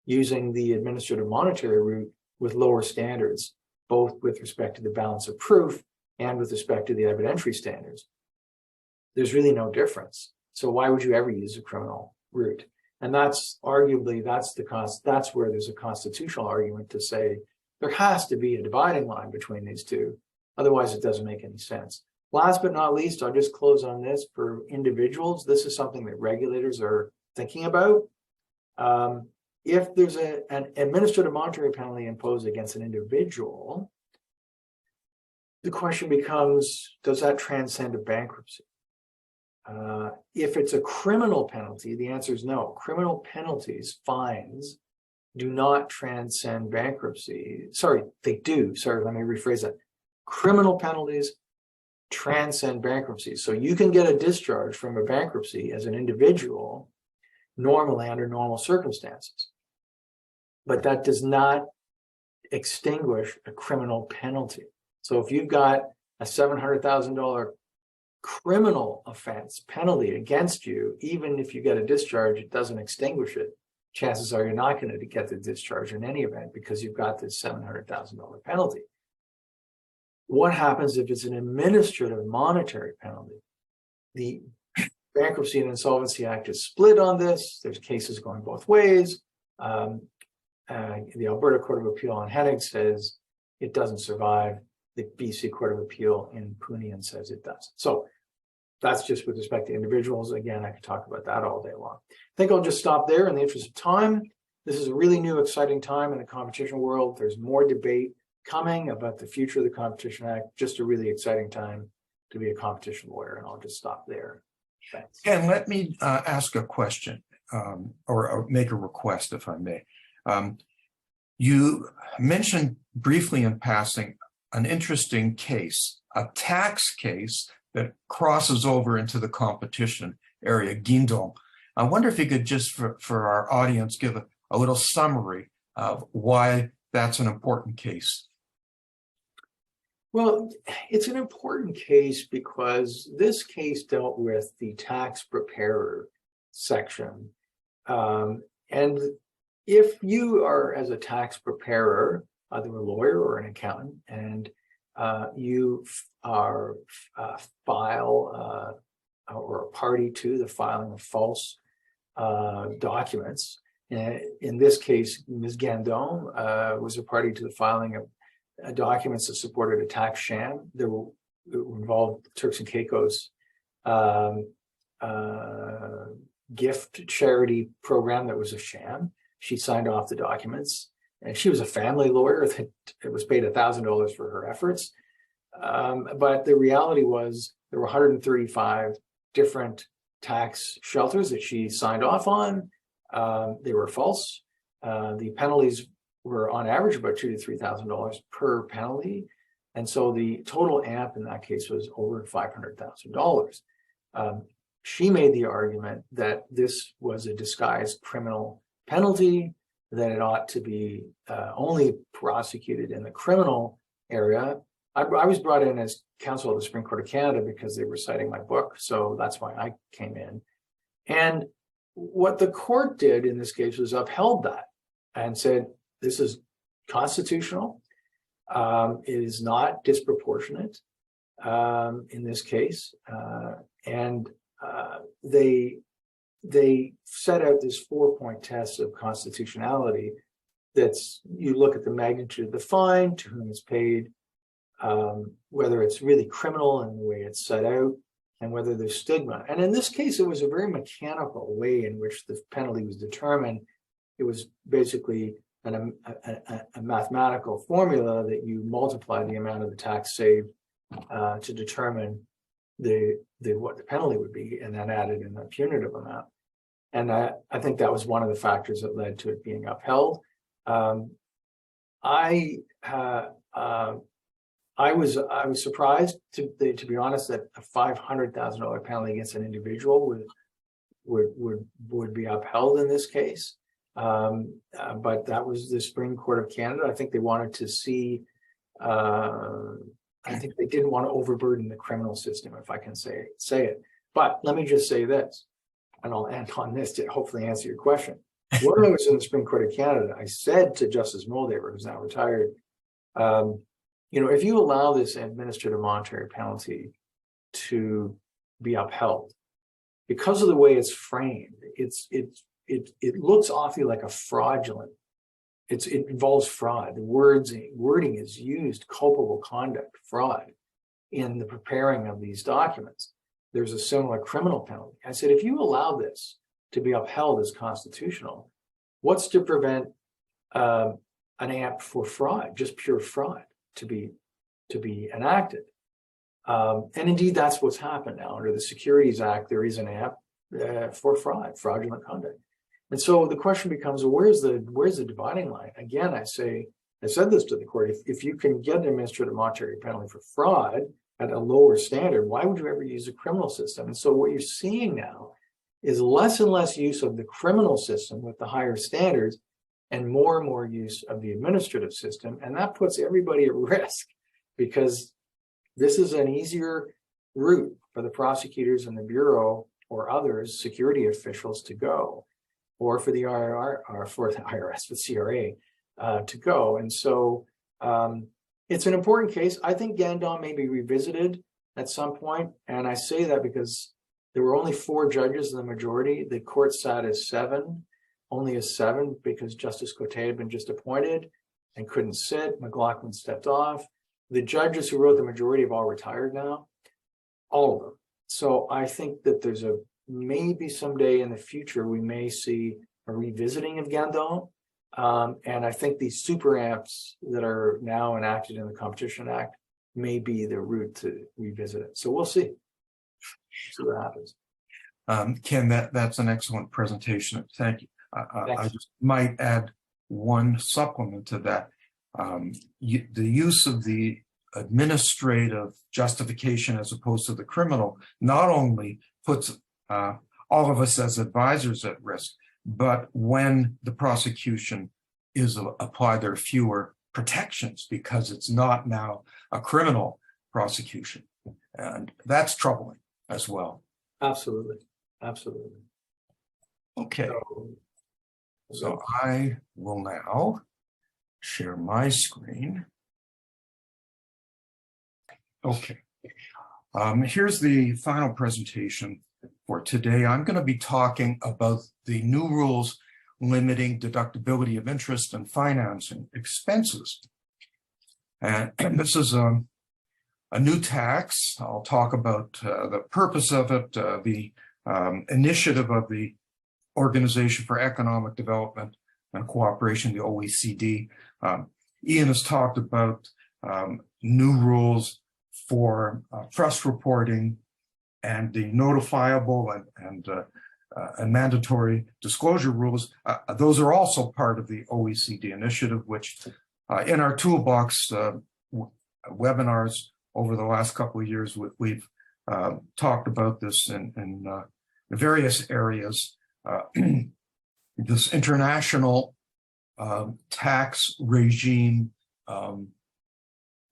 using the administrative monetary route with lower standards, both with respect to the balance of proof and with respect to the evidentiary standards? There's really no difference. So why would you ever use a criminal route? And that's arguably, that's where there's a constitutional argument to say there has to be a dividing line between these two. Otherwise, it doesn't make any sense. Last but not least, I'll just close on this. For individuals, this is something that regulators are thinking about. If there's an administrative monetary penalty imposed against an individual, the question becomes, does that transcend a bankruptcy? If it's a criminal penalty, the answer is no. Criminal penalties, fines, do not transcend bankruptcy. Sorry, they do. Sorry, let me rephrase that. Criminal penalties transcend bankruptcy. So you can get a discharge from a bankruptcy as an individual normally under normal circumstances. But that does not extinguish a criminal penalty. So if you've got a $700,000 criminal offense penalty against you, even if you get a discharge, it doesn't extinguish it. Chances are you're not going to get the discharge in any event because you've got this $700,000 penalty. What happens if it's an administrative monetary penalty? The Bankruptcy and Insolvency Act is split on this. There's cases going both ways. The Alberta Court of Appeal on Hennig says it doesn't survive. The BC Court of Appeal in Punian says it does. So that's just with respect to individuals. Again, I could talk about that all day long. I think I'll just stop there in the interest of time. This is a really new, exciting time in the competition world. There's more debate coming about the future of the Competition Act. Just a really exciting time to be a competition lawyer, and I'll just stop there. Thanks. And let me ask a question or make a request, if I may. You mentioned briefly in passing an interesting case, a tax case that crosses over into the competition area, Guindon. I wonder if you could just, for our audience, give a little summary of why that's an important case. Well, it's an important case because this case dealt with the tax preparer section. And if you are, as a tax preparer, either a lawyer or an accountant, and you are file or a party to the filing of false documents, in this case, Ms. Guindon was a party to the filing of documents that supported a tax sham. It involved Turks and Caicos gift charity program that was a sham. She signed off the documents, and she was a family lawyer that was paid $1,000 for her efforts. But the reality was there were 135 different tax shelters that she signed off on. They were false. The penalties were on average about $2,000 to $3,000 per penalty. And so the total AMP in that case was over $500,000. She made the argument that this was a disguised criminal penalty, that it ought to be only prosecuted in the criminal area. I was brought in as counsel of the Supreme Court of Canada because they were citing my book. So that's why I came in. And what the court did in this case was upheld that and said, this is constitutional. It is not disproportionate in this case. And they set out this 4-point test of constitutionality. That's, you look at the magnitude of the fine, to whom it's paid, whether it's really criminal in the way it's set out, and whether there's stigma. And in this case, it was a very mechanical way in which the penalty was determined. It was basically a mathematical formula that you multiply the amount of the tax saved to determine what the penalty would be, and then added in a punitive amount. And I think that was one of the factors that led to it being upheld. I was surprised, to be honest, that a $500,000 penalty against an individual would be upheld in this case. But that was the Supreme Court of Canada. I think they wanted to see. I think they didn't want to overburden the criminal system, if I can say it. But let me just say this, and I'll end on this to hopefully answer your question. When I was in the Supreme Court of Canada, I said to Justice Moldaver, who's now retired, if you allow this administrative monetary penalty to be upheld, because of the way it's framed, it looks awfully like a fraudulent. It involves fraud. The wording is used, culpable conduct, fraud, in the preparing of these documents. There's a similar criminal penalty. I said, if you allow this to be upheld as constitutional, what's to prevent an AMP for fraud, just pure fraud, to be enacted? And indeed, that's what's happened now. Under the Securities Act, there is an AMP for fraudulent conduct. And so the question becomes, well, where's the dividing line? Again, I said this to the court: if you can get an administrative monetary penalty for fraud at a lower standard, why would you ever use a criminal system? And so what you're seeing now is less and less use of the criminal system with the higher standards, and more use of the administrative system. And that puts everybody at risk, because this is an easier route for the prosecutors and the Bureau or others, security officials, to go, or for the IRR, or for the IRS, the CRA to go. And so it's an important case. I think Guindon may be revisited at some point. And I say that because there were only 4 judges in the majority. The court sat as 7, only as 7, because Justice Cote had been just appointed. and couldn't sit. McLaughlin stepped off. The judges who wrote the majority have all retired now, all of them. So I think that there's maybe someday in the future, we may see a revisiting of Gandon. And I think these super amps that are now enacted in the Competition Act may be the route to revisit it. So we'll see. See what happens. Ken, that's an excellent presentation. Thank you. I Thanks. just might add one supplement to that. The use of the administrative justification as opposed to the criminal not only puts all of us as advisors at risk, but when the prosecution is applied, there are fewer protections because it's not now a criminal prosecution. And that's troubling as well. Absolutely. Absolutely. Okay. So I will now share my screen. Okay. Here's the final presentation for today. I'm going to be talking about the new rules limiting deductibility of interest and financing expenses. And this is a new tax. I'll talk about the purpose of it, the initiative of the Organization for Economic Development and Cooperation, the OECD. Ian has talked about new rules for trust reporting and the notifiable and mandatory disclosure rules. Those are also part of the OECD initiative, which in our Toolbox webinars over the last couple of years, we've talked about this in various areas. This international tax regime, I'm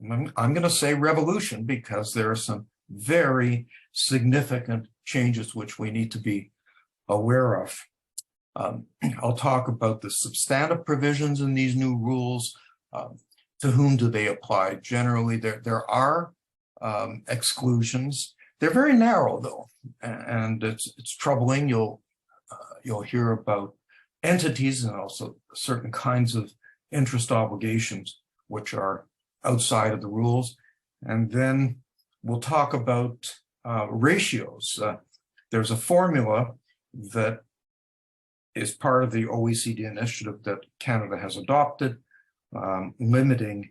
going to say revolution, because there are some very significant changes which we need to be aware of. I'll talk about the substantive provisions in these new rules. To whom do they apply? Generally, there are exclusions. They're very narrow, though, and it's troubling. You'll hear about entities and also certain kinds of interest obligations which are outside of the rules. And then we'll talk about ratios. There's a formula that is part of the OECD initiative that Canada has adopted, limiting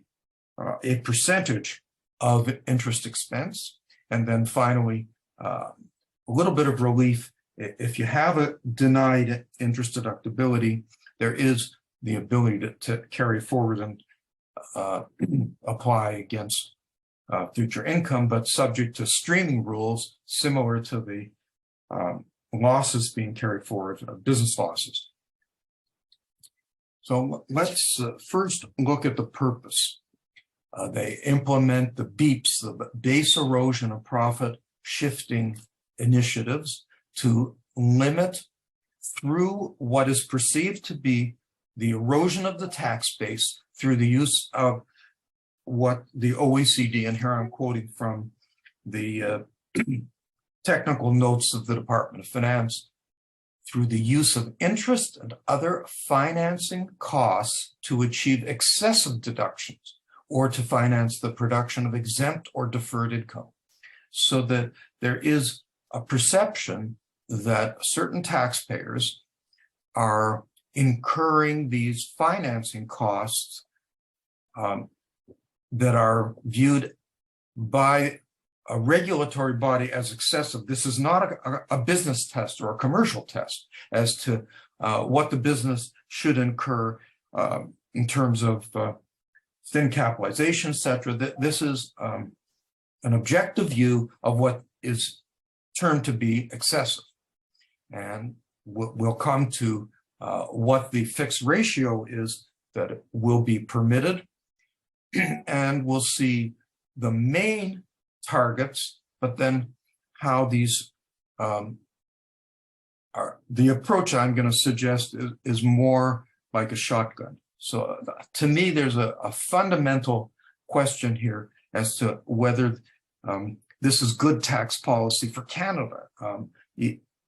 a percentage of interest expense. And then finally, a little bit of relief. If you have a denied interest deductibility, there is the ability to carry forward and apply against future income, but subject to streaming rules similar to the losses being carried forward, business losses. So let's first look at the purpose. They implement the BEPS, the base erosion of profit shifting initiatives, to limit through what is perceived to be the erosion of the tax base through the use of what the OECD, and here I'm quoting from the technical notes of the Department of Finance, through the use of interest and other financing costs to achieve excessive deductions or to finance the production of exempt or deferred income. So that there is a perception that certain taxpayers are incurring these financing costs that are viewed by a regulatory body as excessive. This is not a business test or a commercial test as to what the business should incur in terms of thin capitalization, etc. This is an objective view of what is termed to be excessive. And we'll come to what the fixed ratio is that will be permitted. And we'll see the main targets, but then how these are. The approach I'm going to suggest is more like a shotgun. So to me, there's a fundamental question here as to whether this is good tax policy for Canada.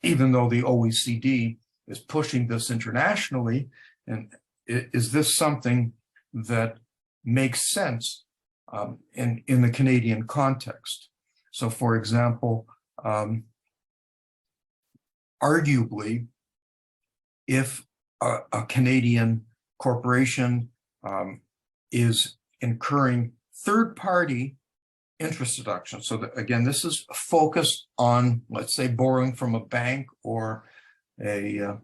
Even though the OECD is pushing this internationally, and is this something that makes sense in the Canadian context. So, for example, arguably, if a Canadian corporation is incurring third-party interest deductions, so that, again, this is focused on, let's say, borrowing from a bank or a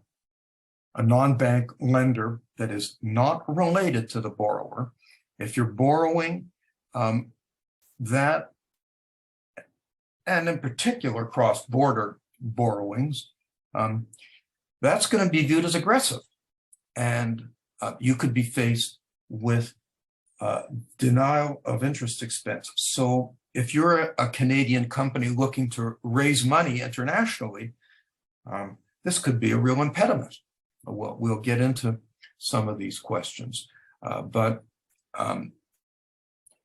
non-bank lender that is not related to the borrower. If you're borrowing that, and in particular cross-border borrowings, that's going to be viewed as aggressive, and you could be faced with denial of interest expense. So if you're a Canadian company looking to raise money internationally, this could be a real impediment. We'll get into some of these questions, but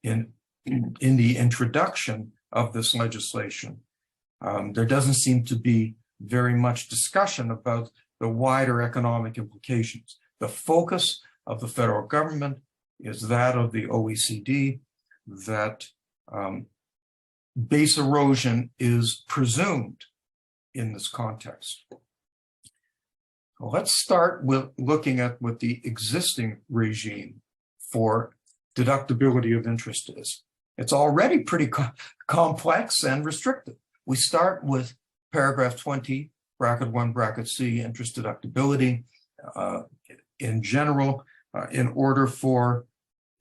in the introduction of this legislation, there doesn't seem to be very much discussion about the wider economic implications. The focus of the federal government is that of the OECD, that base erosion is presumed in this context. Let's start with looking at what the existing regime for deductibility of interest is. It's already pretty complex and restrictive. We start with paragraph 20, bracket 1, bracket C, interest deductibility. In general, in order for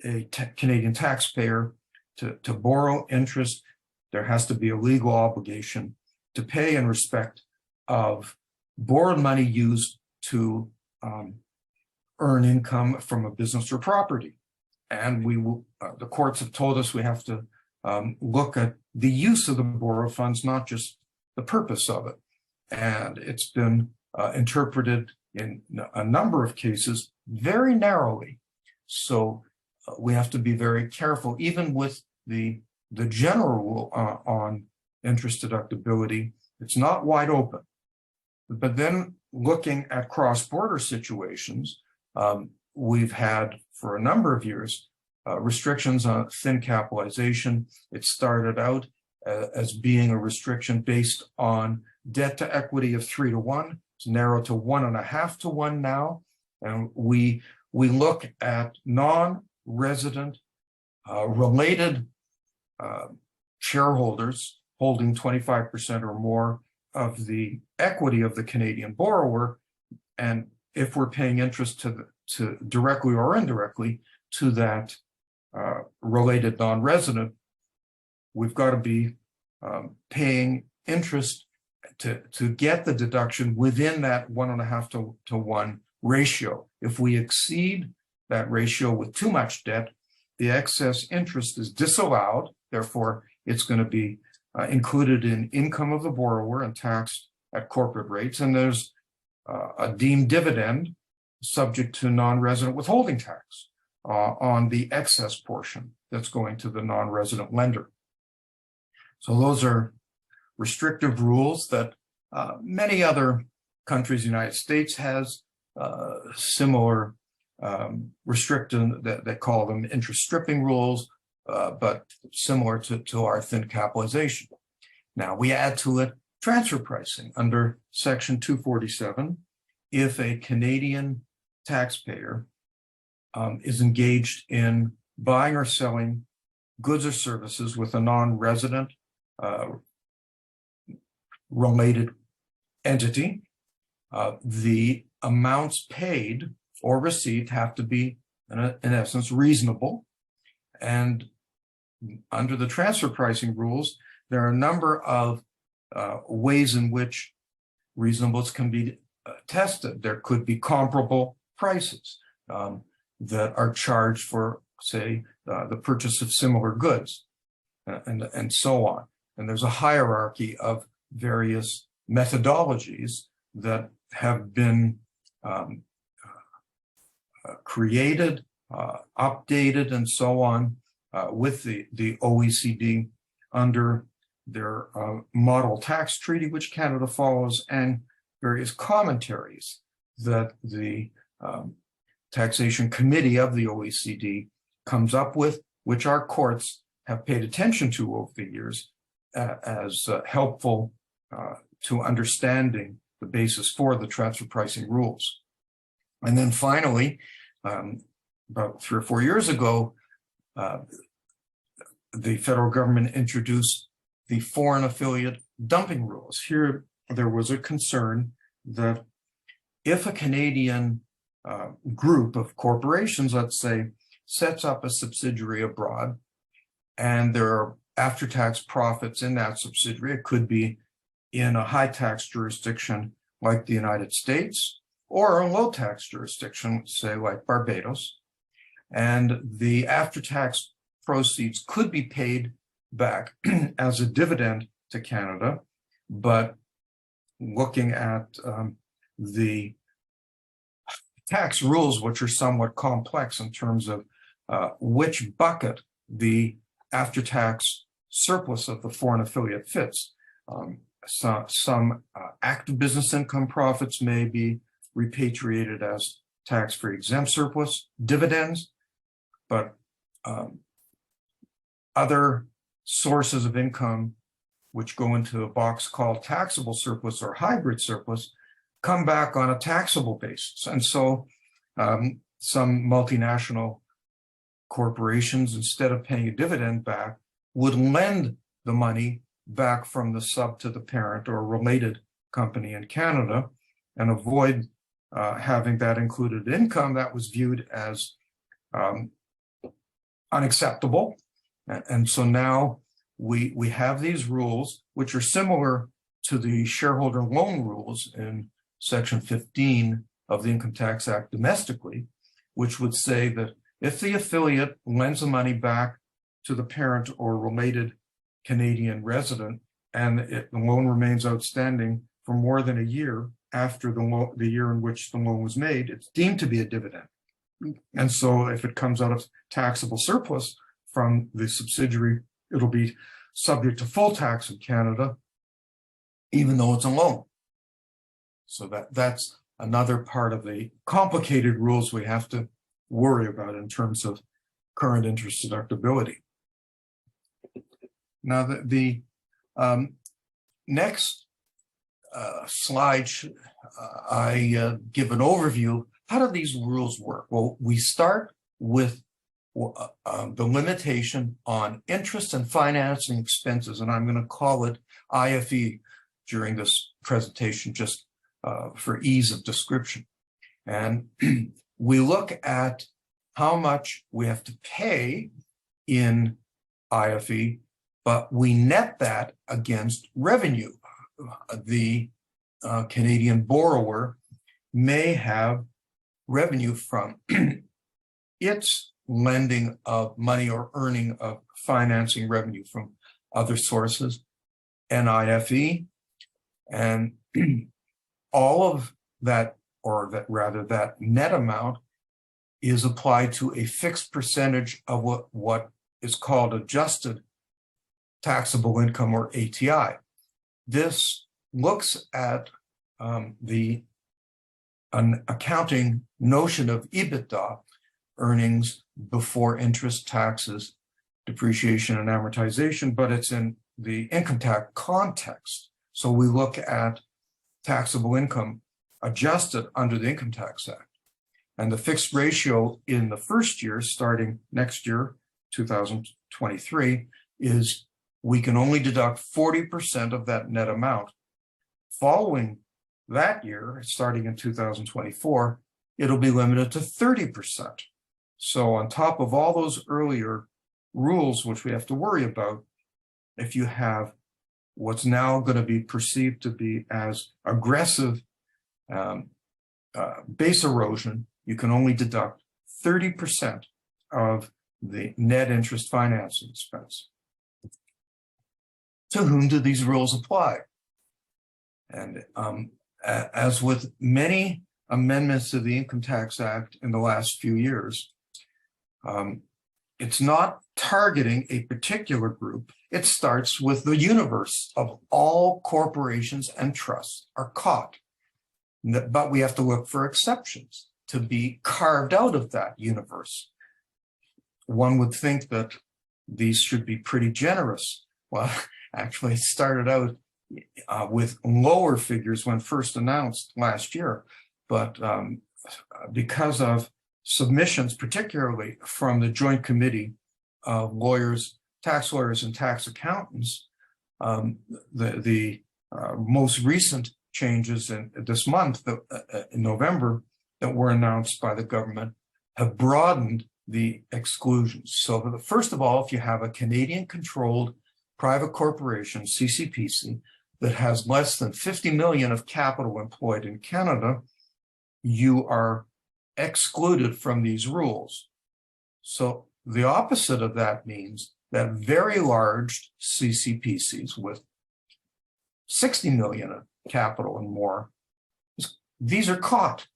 a Canadian taxpayer to borrow interest, there has to be a legal obligation to pay in respect of borrowed money used to earn income from a business or property. And we will, the courts have told us we have to look at the use of the borrowed funds, not just the purpose of it. And it's been interpreted in a number of cases very narrowly. So we have to be very careful, even with the general rule on interest deductibility. It's not wide open. But then looking at cross-border situations, we've had for a number of years restrictions on thin capitalization. It started out as being a restriction based on debt to equity of 3 to 1. It's narrowed to 1.5 to 1 now. And we look at non-resident related shareholders holding 25% or more of the equity of the Canadian borrower, and if we're paying interest to directly or indirectly to that related non-resident, we've got to be paying interest to get the deduction within that 1.5 to 1 ratio. If we exceed that ratio with too much debt, the excess interest is disallowed. Therefore, it's going to be included in income of the borrower and taxed at corporate rates. And there's a deemed dividend subject to non-resident withholding tax on the excess portion that's going to the non-resident lender. So those are restrictive rules that many other countries, the United States has similar restrictive, that they call them interest stripping rules, but similar to our thin capitalization. Now we add to it transfer pricing under Section 247. If a Canadian taxpayer is engaged in buying or selling goods or services with a non-resident related entity, the amounts paid or received have to be, in essence, reasonable. And under the transfer pricing rules, there are a number of ways in which reasonableness can be tested. There could be comparable prices that are charged for, say, the purchase of similar goods, and so on. And there's a hierarchy of various methodologies that have been created, updated, and so on with the OECD under their model tax treaty, which Canada follows, and various commentaries that the Taxation Committee of the OECD comes up with, which our courts have paid attention to over the years as helpful to understanding the basis for the transfer pricing rules. And then finally, about 3 or 4 years ago, the federal government introduced the foreign affiliate dumping rules. Here, there was a concern that if a Canadian group of corporations, let's say, sets up a subsidiary abroad, and there are after-tax profits in that subsidiary, it could be in a high-tax jurisdiction like the United States, or a low-tax jurisdiction, say like Barbados, and the after-tax proceeds could be paid back as a dividend to Canada, but looking at the tax rules, which are somewhat complex in terms of which bucket the after-tax surplus of the foreign affiliate fits. Some active business income profits may be repatriated as tax-free exempt surplus dividends, but other sources of income, which go into a box called taxable surplus or hybrid surplus, come back on a taxable basis. And so some multinational corporations, instead of paying a dividend back, would lend the money back from the sub to the parent or related company in Canada and avoid having that included income that was viewed as unacceptable. And so now we have these rules, which are similar to the shareholder loan rules in Section 15 of the Income Tax Act domestically, which would say that if the affiliate lends the money back to the parent or related Canadian resident, and the loan remains outstanding for more than a year after the year in which the loan was made, it's deemed to be a dividend. And so if it comes out of taxable surplus from the subsidiary, it'll be subject to full tax in Canada, even though it's a loan. So that's another part of the complicated rules we have to worry about in terms of current interest deductibility. Now, the next slide, I give an overview. How do these rules work? Well, we start with the limitation on interest and financing expenses, and I'm going to call it IFE during this presentation just for ease of description. And we look at how much we have to pay in IFE, but we net that against revenue. The Canadian borrower may have revenue from its lending of money or earning of financing revenue from other sources, NIFE, and all of that, or that rather that net amount, is applied to a fixed percentage of what is called adjusted taxable income, or ATI. This looks at an accounting notion of EBITDA, earnings before interest, taxes, depreciation, and amortization, but it's in the income tax context. So we look at taxable income adjusted under the Income Tax Act. And the fixed ratio in the first year, starting next year, 2023, is we can only deduct 40% of that net amount. Following that year, starting in 2024, it'll be limited to 30%. So on top of all those earlier rules, which we have to worry about, if you have what's now going to be perceived to be as aggressive base erosion, you can only deduct 30% of the net interest financing expense. To whom do these rules apply? And as with many amendments to the Income Tax Act in the last few years, it's not targeting a particular group. It starts with the universe of all corporations and trusts are caught. But we have to look for exceptions to be carved out of that universe. One would think that these should be pretty generous. Well, actually, it started out with lower figures when first announced last year, but because of submissions, particularly from the Joint Committee of Lawyers, Tax Lawyers, and Tax Accountants, the most recent changes in this month, in November, that were announced by the government have broadened the exclusions. So first of all, if you have a Canadian-controlled private corporation, CCPC, that has less than 50 million of capital employed in Canada, you are excluded from these rules. So the opposite of that means that very large CCPCs with 60 million of capital and more, these are caught.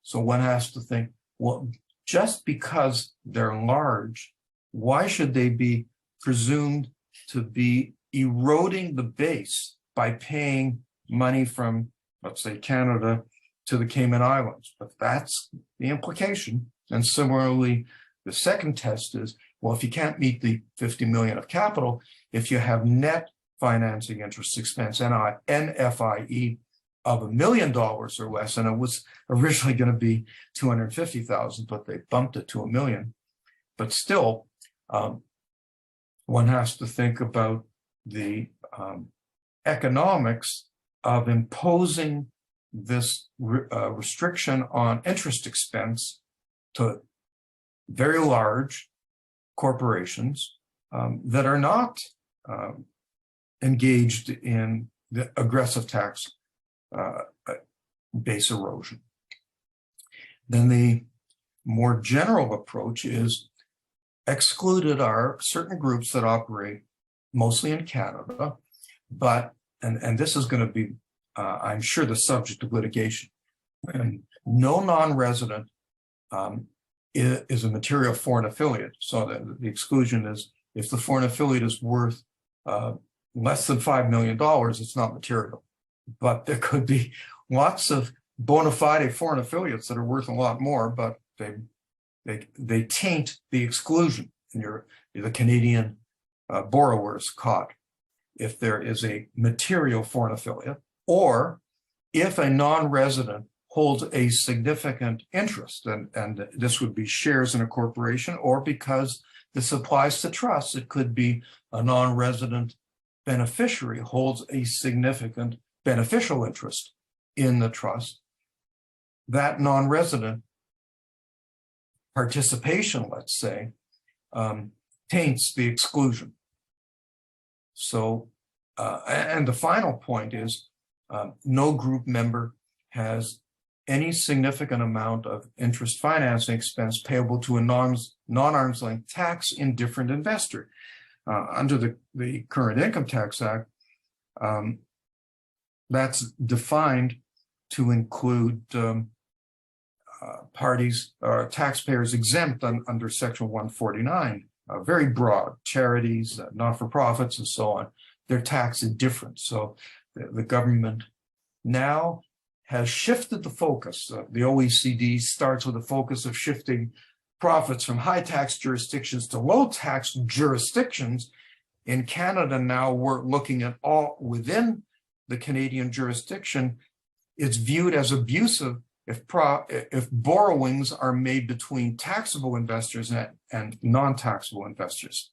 So one has to think, well, just because they're large, why should they be presumed to be eroding the base by paying money from, let's say, Canada to the Cayman Islands? But that's the implication. And similarly, the second test is, well, if you can't meet the 50 million of capital, if you have net financing interest expense, NFIE, of $1 million or less, and it was originally going to be 250,000, but they bumped it to $1 million. But still, one has to think about the economics of imposing this restriction on interest expense to very large corporations that are not engaged in the aggressive tax base erosion. Then the more general approach is excluded are certain groups that operate mostly in Canada, but, and this is going to be, I'm sure, the subject of litigation. And no non-resident is a material foreign affiliate. So the exclusion is if the foreign affiliate is worth less than $5 million, it's not material. But there could be lots of bona fide foreign affiliates that are worth a lot more, but they taint the exclusion, and the Canadian borrower is caught if there is a material foreign affiliate, or if a non-resident holds a significant interest, and this would be shares in a corporation, or because this applies to trusts, it could be a non-resident beneficiary holds a significant beneficial interest in the trust. That non-resident participation, let's say, taints the exclusion. So, and the final point is no group member has any significant amount of interest financing expense payable to a non-arm's length tax indifferent investor. Under the current Income Tax Act, that's defined to include parties or taxpayers exempt under Section 149, very broad, charities, not-for-profits, and so on. They're tax indifferent. So the government now has shifted the focus. The OECD starts with a focus of shifting profits from high tax jurisdictions to low tax jurisdictions. In Canada now, we're looking at all within the Canadian jurisdiction. It's viewed as abusive if borrowings are made between taxable investors and non-taxable investors.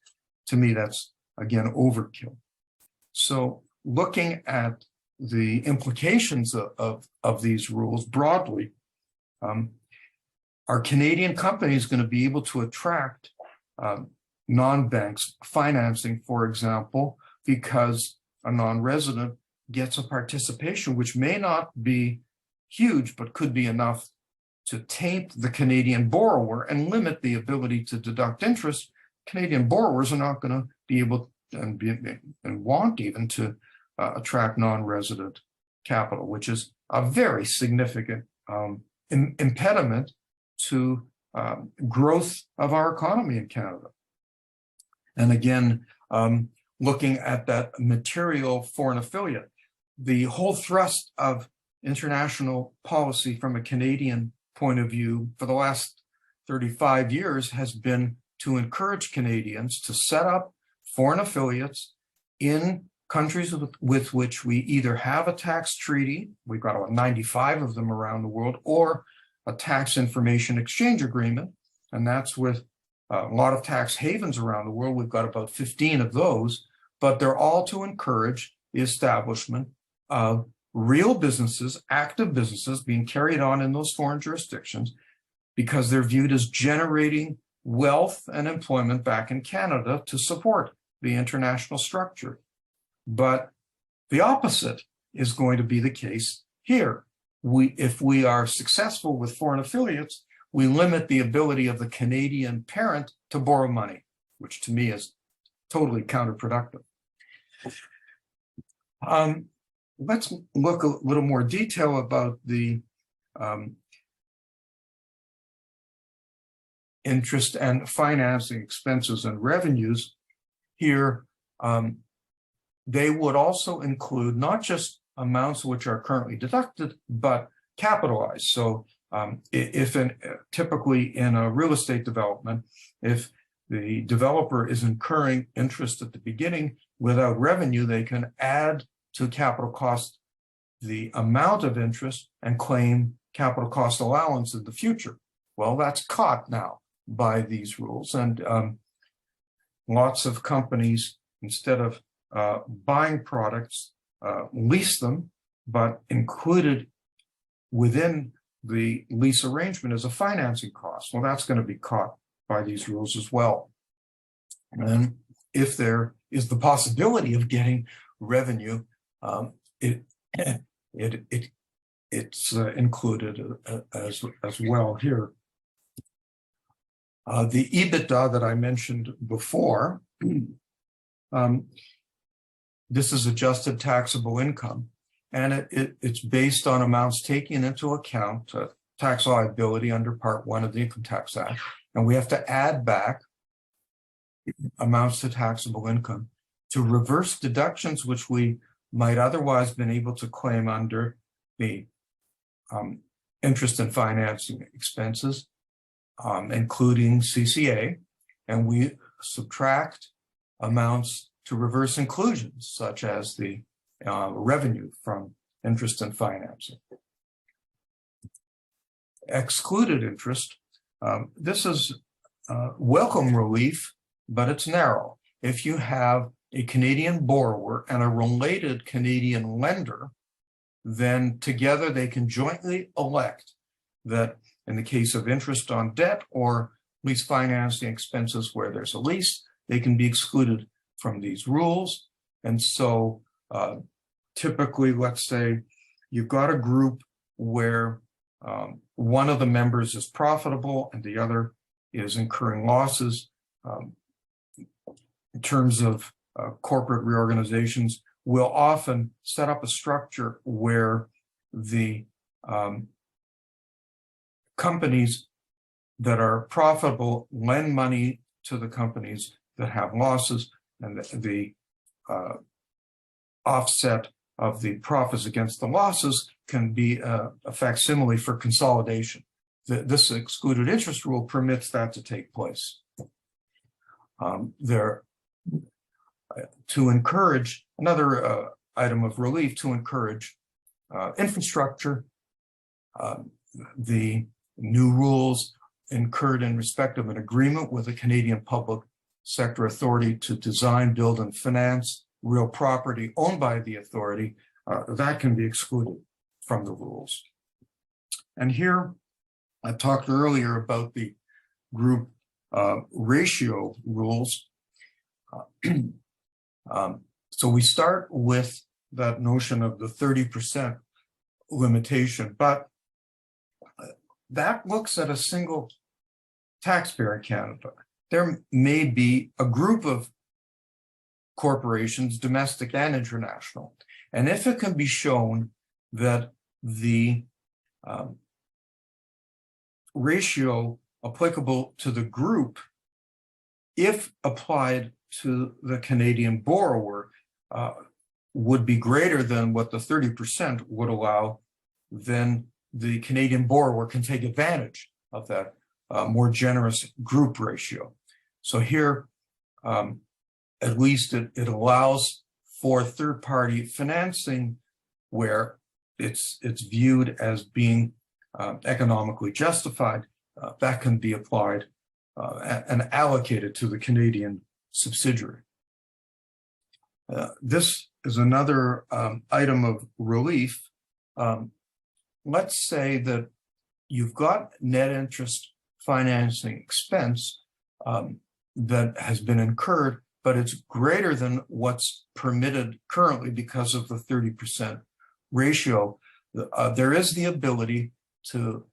To me, that's, again, overkill. So looking at the implications of these rules broadly, are Canadian companies going to be able to attract non-banks financing, for example, because a non-resident gets a participation which may not be huge, but could be enough to taint the Canadian borrower and limit the ability to deduct interest? Canadian borrowers are not going to be able and want even to attract non-resident capital, which is a very significant impediment to growth of our economy in Canada. And again, looking at that material foreign affiliate, the whole thrust of international policy from a Canadian point of view for the last 35 years has been to encourage Canadians to set up foreign affiliates in countries with which we either have a tax treaty, we've got about 95 of them around the world, or a tax information exchange agreement, and that's with a lot of tax havens around the world. We've got about 15 of those, but they're all to encourage the establishment of real businesses, active businesses being carried on in those foreign jurisdictions because they're viewed as generating wealth and employment back in Canada to support the international structure. But the opposite is going to be the case here. If we are successful with foreign affiliates, we limit the ability of the Canadian parent to borrow money, which to me is totally counterproductive. Let's look a little more detail about the interest and financing expenses and revenues. Here, they would also include not just amounts which are currently deducted, but capitalized. So typically in a real estate development, if the developer is incurring interest at the beginning without revenue, they can add to capital cost the amount of interest and claim capital cost allowance in the future. Well, that's caught now by these rules, and lots of companies, instead of buying products, lease them, but included within the lease arrangement is a financing cost. Well, that's going to be caught by these rules as well. And if there is the possibility of getting revenue, it's included as well here. The EBITDA that I mentioned before, this is adjusted taxable income, and it's based on amounts taken into account tax liability under Part 1 of the Income Tax Act, and we have to add back amounts to taxable income to reverse deductions which we might otherwise been able to claim under the interest and financing expenses, including CCA, and we subtract amounts to reverse inclusions, such as the revenue from interest and financing. Excluded interest, this is welcome relief, but it's narrow. If you have a Canadian borrower and a related Canadian lender, then together they can jointly elect that in the case of interest on debt or lease financing expenses where there's a lease, they can be excluded from these rules. And so typically, let's say you've got a group where one of the members is profitable and the other is incurring losses. In terms of corporate reorganizations, we'll often set up a structure where the companies that are profitable lend money to the companies that have losses, and the offset of the profits against the losses can be a facsimile for consolidation. This excluded interest rule permits that to take place. To encourage another item of relief, to encourage infrastructure, the new rules incurred in respect of an agreement with a Canadian public sector authority to design, build, and finance real property owned by the authority, that can be excluded from the rules. And here, I talked earlier about the group ratio rules. So we start with that notion of the 30% limitation, but that looks at a single taxpayer in Canada. There may be a group of corporations, domestic and international, and if it can be shown that the ratio applicable to the group, if applied to the Canadian borrower, would be greater than what the 30% would allow then the Canadian borrower can take advantage of that more generous group ratio. So here, at least it allows for third-party financing where it's viewed as being economically justified. That can be applied and allocated to the Canadian subsidiary. This is another item of relief. Let's say that you've got net interest financing expense that has been incurred, but it's greater than what's permitted currently because of the 30% ratio. There is the ability to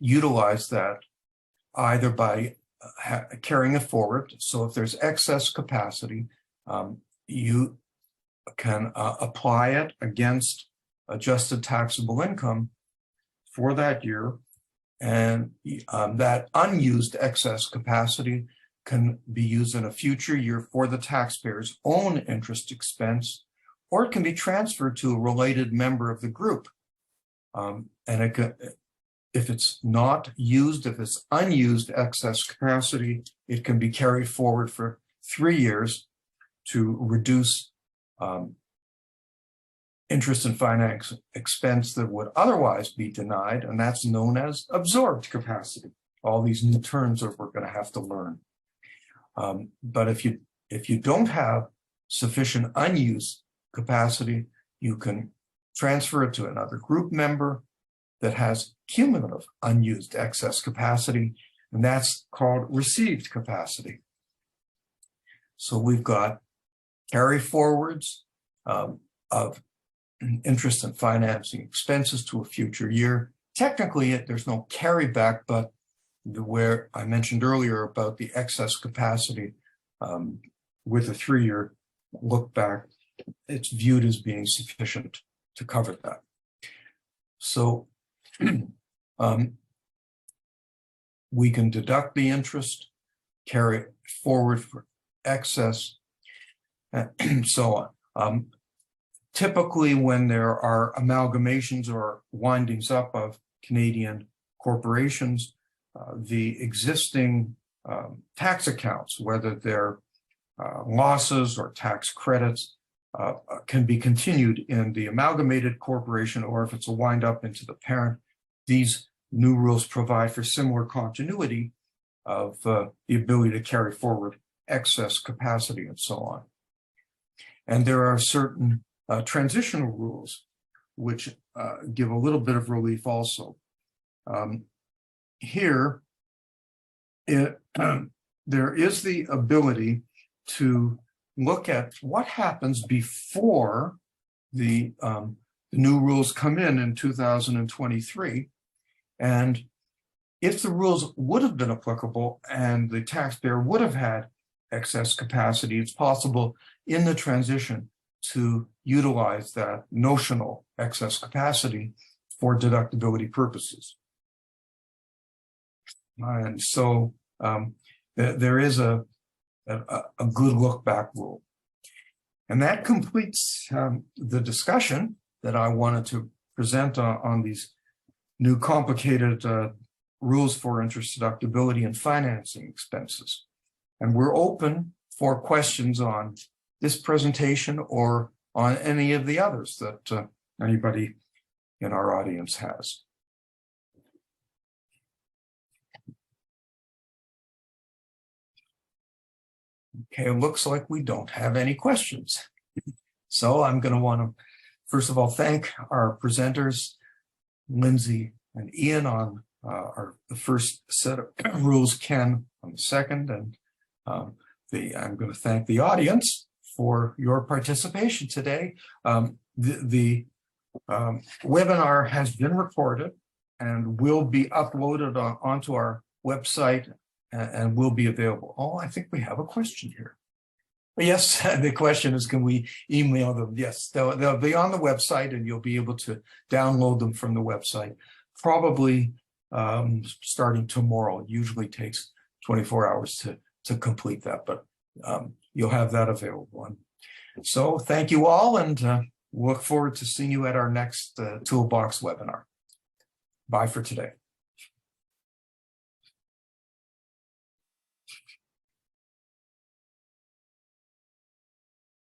utilize that either by carrying it forward. So if there's excess capacity, you can apply it against adjusted taxable income for that year. And that unused excess capacity can be used in a future year for the taxpayer's own interest expense, or it can be transferred to a related member of the group. And it can, if it's not used, if it's unused excess capacity, it can be carried forward for 3 years to reduce interest and finance expense that would otherwise be denied, and that's known as absorbed capacity. All these new terms that we're going to have to learn. But if you don't have sufficient unused capacity, you can transfer it to another group member that has cumulative unused excess capacity, and that's called received capacity. So we've got carry forwards of interest and financing expenses to a future year. Technically, there's no carryback, but where I mentioned earlier about the excess capacity with a 3-year look back, it's viewed as being sufficient to cover that. So we can deduct the interest, carry it forward for excess, and so on. Typically, when there are amalgamations or windings up of Canadian corporations, the existing tax accounts, whether they're losses or tax credits, can be continued in the amalgamated corporation, or if it's a wind up into the parent. These new rules provide for similar continuity of the ability to carry forward excess capacity and so on. And there are certain transitional rules which give a little bit of relief also. Here, there is the ability to look at what happens before the new rules come in 2023. And if the rules would have been applicable and the taxpayer would have had excess capacity, it's possible in the transition to utilize that notional excess capacity for deductibility purposes. And so there is a good look back rule. And that completes the discussion that I wanted to present on these new complicated rules for interest deductibility and financing expenses. And we're open for questions on this presentation or on any of the others that anybody in our audience has. Okay, it looks like we don't have any questions. So I'm going to want to, first of all, thank our presenters, Lindsay and Ian, on the first set of rules, Ken on the second, and I'm going to thank the audience for your participation today. The webinar has been recorded and will be uploaded onto our website and will be available. Oh, I think we have a question here. Yes, the question is, can we email them? Yes, they'll be on the website and you'll be able to download them from the website. Probably starting tomorrow. It usually takes 24 hours to complete that, but you'll have that available. And so thank you all, and look forward to seeing you at our next Toolbox webinar. Bye for today.